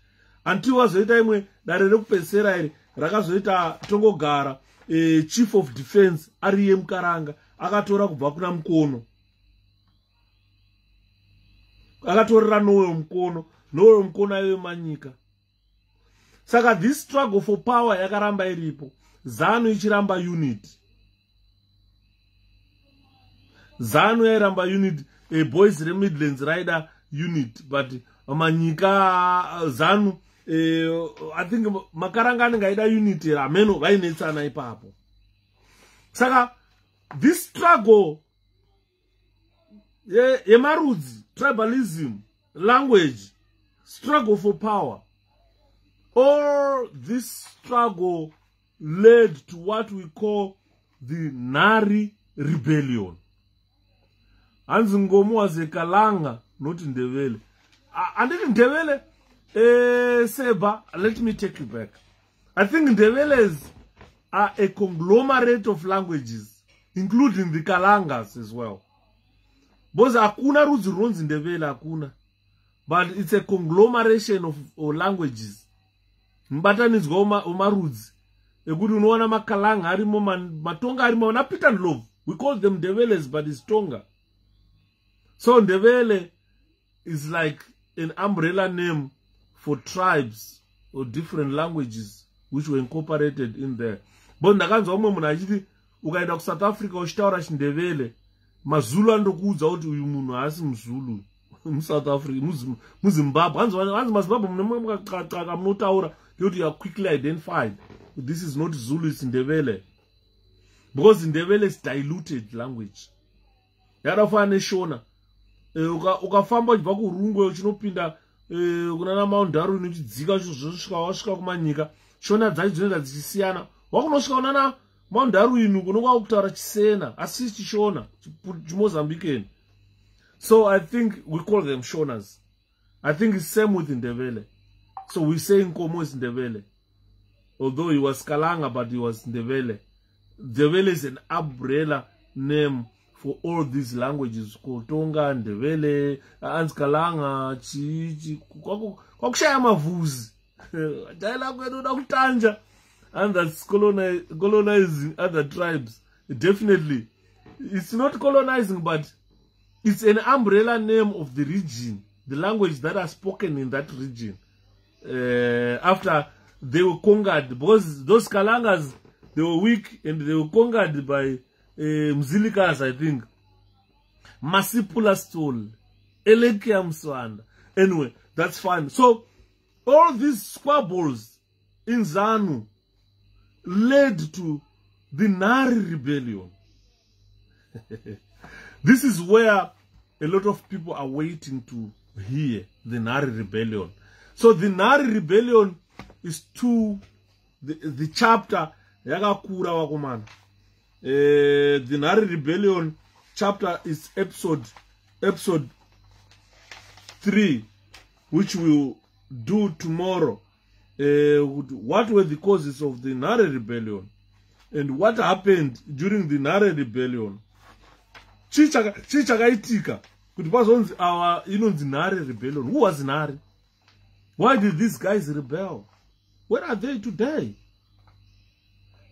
until vazoita imwe dare rekupedzisira iri rakazoita tongogara chief of defense ari iye Mukaranga akatora kubva kuna Mukono, akatorera Nowe Mukono aive manyika. Saka this struggle for power yakaramba iripo, ZANU ichiramba unity. ZANU yairamba unit, a boys Midlands rider unit, but manyika ZANU I think Makaranga anenge aida unity rameno vainetsana ipapo. Saka this struggle yemarudzi, tribalism, language, struggle for power, all this struggle led to what we call the Nari Rebellion. Hanzi Ngomo was a Kalanga, not Ndebele. And in Ndebele, Seba, let me take you back. I think Ndebeles are a conglomerate of languages, including the Kalangas as well. because hakuna rudzi runonzi Ndebele, hakuna. But it's a conglomeration of languages. Mbatanidzwa omarudzi. Ekuti unoona makalanga arimo, matonga arimo, na Peter and Love. We call them Ndebeles, but it's Tonga. So Ndebele is like an umbrella name for tribes or different languages which were incorporated in there. But ndakanzwa umwe munhu achiti ukaenda ku South Africa uchitaura chiNdebele, maZulu andokuudza kuti uyu munhu haasi muZulu mu South Africa, mu Zimbabwe. Hanzi maZimbabwe munoqaqaqa munotaura kuti you are quickly identified. This is not Zulu, it's Ndebele. Because Ndebele is diluted language. Yakafanana neShona. Ukafamba uchibva kuRungwe uchinopinda kunana Mount Darwin uchidzika uchisvika wasvika kumanyika, Shona dzacho dzinoenda dzichisiyana. Wakunosvika kunana Mount Darwin unokwa kutaura Chisena, asi Chishona, Chimozambican. So I think we call them Shonas. I think it's same with Ndebele. So we say Nkomo is Ndebele. Although he was Kalanga, but he was Ndebele. Ndebele is an umbrella name for all these languages called Tonga, Ndebele, Anskalanga, Chichi, Kwakushaya Mavuzi. And that's colonizing other tribes. Definitely. It's not colonizing, but it's an umbrella name of the region, the language that are spoken in that region. After they were conquered, because those Kalangas, they were weak and they were conquered by Mzilikas, I think. Masipula stole. Elekia Mswanda. Anyway, that's fine. So, all these squabbles in ZANU led to the Nari rebellion. This is where a lot of people are waiting to hear the Nari rebellion. So the Nari rebellion is to the chapter Yakakura Wakumana. The Nari rebellion chapter is episode 3, which we'll do tomorrow. What were the causes of the Nari rebellion and what happened during the Nari rebellion? Chichakaitika. Kuti pazonzi our the Nari rebellion. Who was Nari? Why did these guys rebel? Where are they today?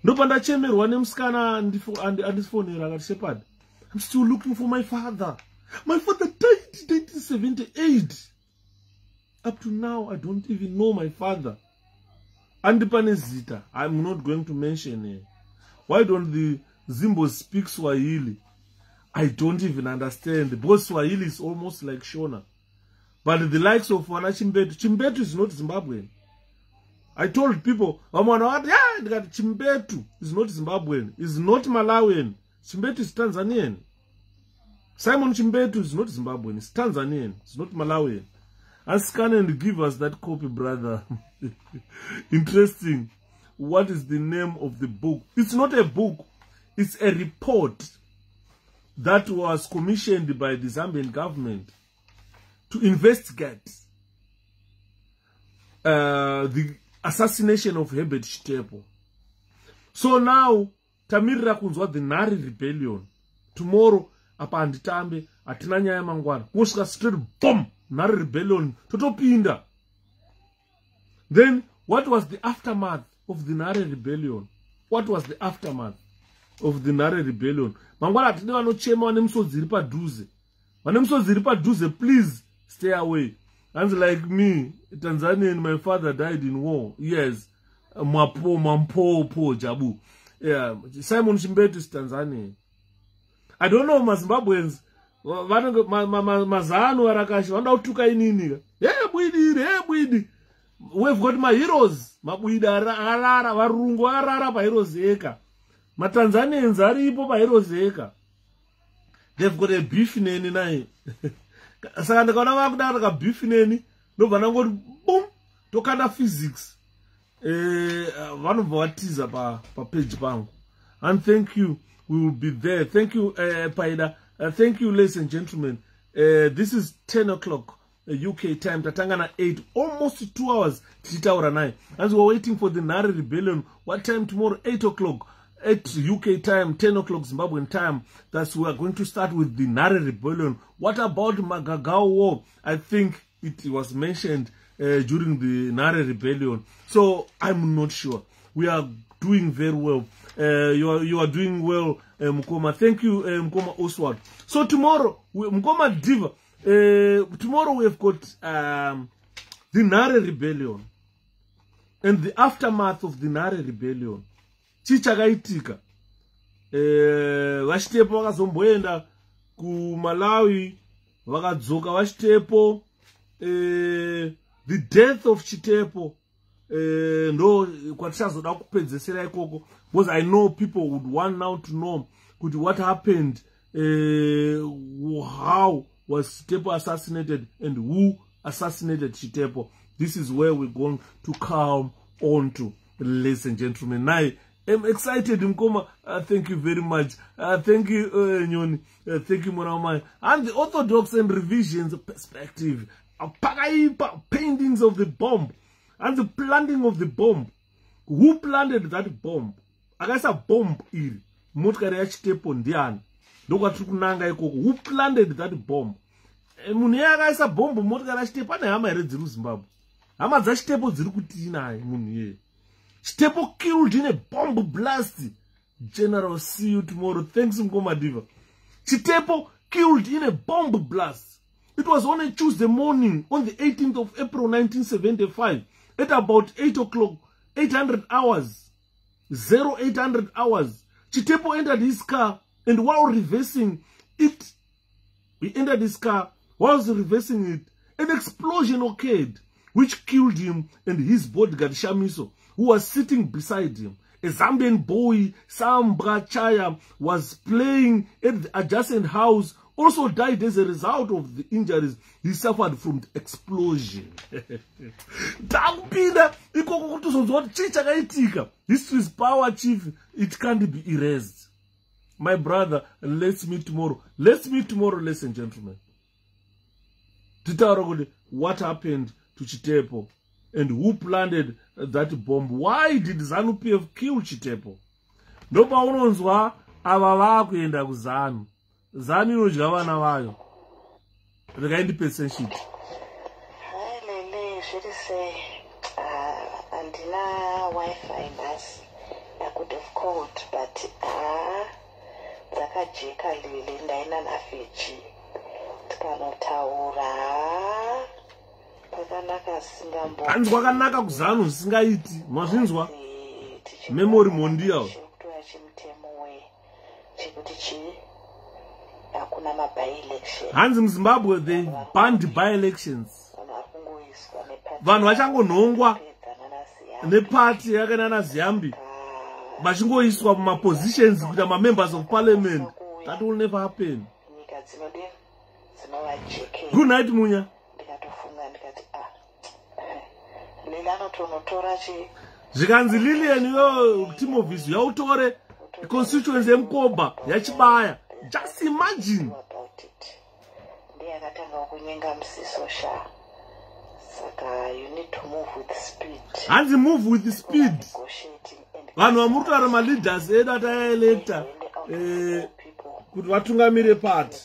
Nopanda chemerwa nemusikana andifonera akati Shepherd, I'm still looking for my father. My father died in 1978. Up to now, I don't even know my father. Andipanezita, I'm not going to mention it. Why don't the Zimbos speak Swahili? I don't even understand. Because Swahili is almost like Shona. But the likes of Wana Chimbetu is not Zimbabwean. I told people, Chimbetu is not Zimbabwean. It's not Malawian. Chimbetu is Tanzanian. Simon Chimbetu is not Zimbabwean. It's Tanzanian. It's not Malawian. And scan and give us that copy, brother. Interesting. What is the name of the book? It's not a book. It's a report that was commissioned by the Zambian government to investigate the assassination of Herbert Chitepo. So now, tamirira kunzwa the Nari rebellion. Tomorrow, apa anditambe, atina nyaya mangwana. Kusvika straight bomb, Nari rebellion, totopinda. Then, what was the aftermath of the Nari rebellion? What was the aftermath of the Nari rebellion? Mangwana atine vanochema vanemusodzi padhuze. Vanemusodzi padhuze, please stay away. And like me, Tanzanian, my father died in war. Yes. Mampo, Jabu. Yeah. Simon Chimbetu is Tanzanian. I don't know, Zimbabweans. Mazano Arakashi. Wanda utuka inini. Yeah, bwidi. We've got my heroes. Mabuida arara, warungu arara pa heroes eka. Ma Tanzanians aripo pa heroes eka. They've got a beef neni nai. Saka ndakaona vakudaro kabhifineni ndobva nangoti boom tokanda physics vanobva vatiza page pangu. And thank you, we will be there. Thank you, Paida. Thank you, ladies and gentlemen. This is 10 o'clock UK time. Tatangana 8, almost 2 hours. Tichitaura 9. As we're waiting for the Nari rebellion. What time tomorrow? 8 o'clock. at UK time, 10 o'clock Zimbabwean time, that we are going to start with the Nare Rebellion. What about Magagao War? I think it was mentioned during the Nare Rebellion. So I'm not sure. We are doing very well. You are doing well, Mkoma. Thank you, Mkoma Oswald. So tomorrow, Mkoma Diva, tomorrow we have got the Nare Rebellion and the aftermath of the Nare Rebellion. Chichakaitika. Chitepo vakazomboenda kuMalawi, vakadzoka Chitepo. The death of Chitepo. No, kwatichazoda kupedzesera ikoko, because I know people would want now to know what happened, how was Chitepo assassinated and who assassinated Chitepo. This is where we're going to come on to, ladies and gentlemen. Now, I'm excited, Mkoma. Thank you very much. Thank you, Nyoni. Thank you, Moramai. And the Orthodox and Revisions perspective. Paintings of the bomb. And the planting of the bomb. Who planted that bomb? Akasa bomb iri. Motkari ya Chitepo ndiani. Who planted that bomb? Munhu akasa bomb motkari ya Chitepo ane hama here dziri Zimbabwe. Hama dza Chitepo dziri kuti naye munhu iye. Chitepo killed in a bomb blast. General, see you tomorrow. Thanks, Mkoma Diva. Chitepo killed in a bomb blast. It was on a Tuesday morning, on the 18th of April 1975, at about 8 o'clock, 800 hours, 0800 hours. Chitepo entered his car, and while reversing it, an explosion occurred, which killed him and his bodyguard Shamiso, who was sitting beside him. A Zambian boy, Sambra Chaya, was playing at the adjacent house, also died as a result of the injuries he suffered from the explosion. History's power, chief, it can't be erased. My brother, let's meet tomorrow. Let's meet tomorrow, ladies and gentlemen. What happened to Chitepo? And who planted that bomb? Why did ZANU-PF kill Chitepo? Ndopa unonzwa ava vakuenda kuZANU. ZANU inodya vana vayo. Rekaindipe senshit. Hai lele, zviri sei? Andina Wi-Fi nhasi. I could have called, but dzakajeka lele, ndaina nafeji. Tikanotaura. Hanzi kwakanaka kuZANU zvisingaiti. Mazvinzwa? Memory mondial. Hanzi muZimbabwe they banned by-elections. Vanhu vachangonhongwa nepati yakanana Ziyambi vachingoiswa mumapositions kuita ma-members of parliament. That will never happen. Good night, Munya. Zvikanzi Lilian yo Timovis yautore constituency yeMkoba yachibaya. Just imagine. You need to move with speed. And move with the speed. Vanhu vamurutara ma-leaders edu atayaelecta kuti vatungamire party.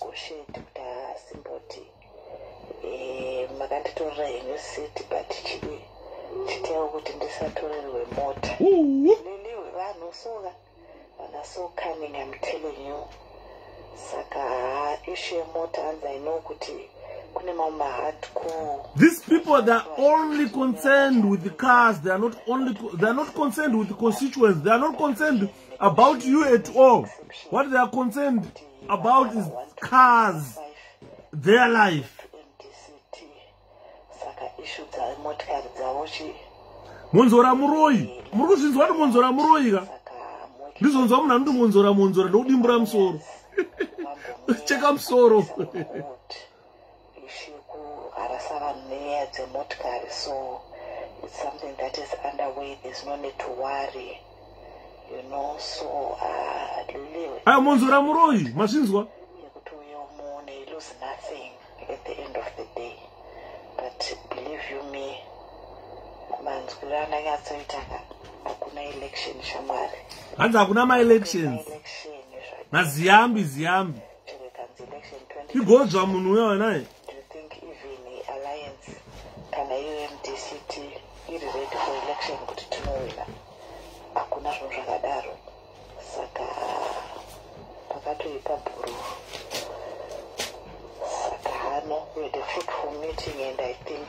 Makanditorera henyu city but chitewo kuti ndisatorerwe mota. Liliwe vanhu soka. Vana so cunning, I'm telling you. Saka issue yemota hanzi I know kuti kune mama hardcore. These people, they are only concerned with the cars. They are not concerned with the constituents. They are not concerned about you at all. What they are concerned about is cars, their life. Monzora Muroi. Muruzhinzwa kuti Monzora Muroi ka. Ndizonzwa munhu anoti Monzora ndokudimbura musoro. Cheka musoro. So it's something that is underway. There's no need to worry. You know, so Monzora Muroi, mazvinzwa? You lose nothing at the end of the day. But believe you me, hakuna election shamwari. Hanzi hakuna ma-elections. Naziyambi. Igonzwa munhu uyo naye. Do you think even alliance kana UMDCT iri ready for election kuti tinowina? Hakuna zvinhu zvakadaro. Saka pakatoipa bhuru. Saka hano we had a fruitful meeting and I think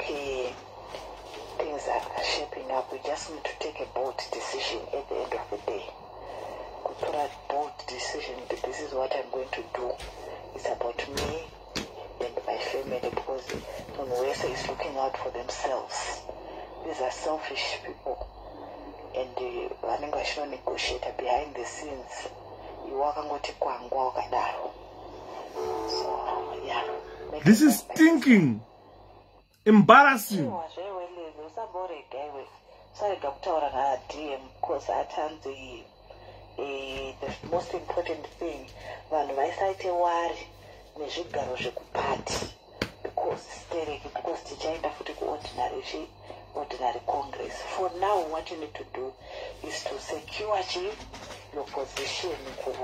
things are shaping up. We just need to take a bold decision at the end of the day. Put a bold decision that this is what I'm going to do. It's about me and my family because Munwesa is looking out for themselves. These are selfish people and vanenge vachinonegotiata behind the scenes. Iwakangoti kwangwa wakadaro. So yeah. This is stinking. Embarrassing. The most important thing, vanhu vaisaite wari nezvigaro zvekupati because tichaenda futi ordinary congress. For now, what you need to do is to secure your position in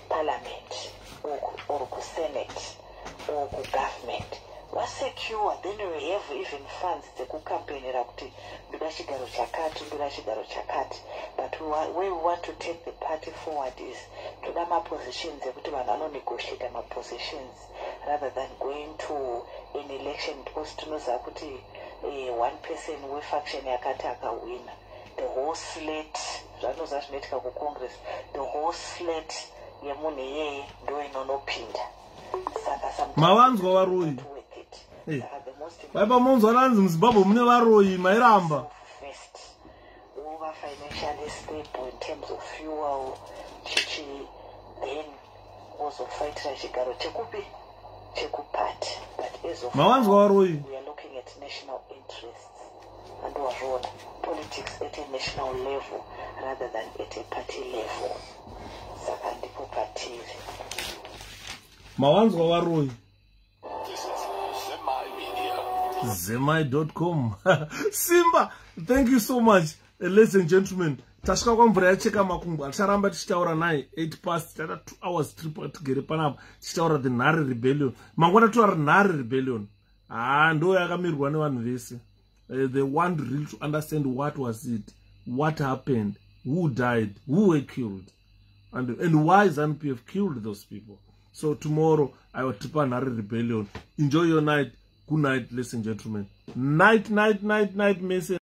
parliament or senate or government. Was secure, then we have even funds to campaign kuti ndira chigaro chakati. But where we want to take the party forward is to have my positions ekuti vanhu vanonegotiate my positions rather than going to an election because tinoziva kuti one person wefaction yakati akawina the whole slate zvanoziva zvinoitika kucongress, the whole slate yemunhu iyeye ndo inonopinda. Saka mavanzwa varoi vaipamonzwa nanzi muzimbabwe mune varoi mairamba financially stable in terms of fuel, chichi, then also fight chigaro chekupati. But as of now, we are looking at national interests and we politics at a national level rather than at a party level. Saka ndipo patiri. Mawanzwa waroi. Zemai.com. Simba, thank you so much. Ladies and gentlemen, tasvika kwamvura yacheka makumbo. Ticharamba tichitaura naye 8 past, tata 2 hours tigere panapa tichitaura the Nhare rebellion. Mangwana taura Nhare rebellion. Ndo yakamirwa nevanhu vese. They want really to understand what was it, what happened, who died, who were killed, and why ZANU-PF killed those people. So tomorrow I will trip Nhare rebellion. Enjoy your night. Good night, ladies and gentlemen. Night, message.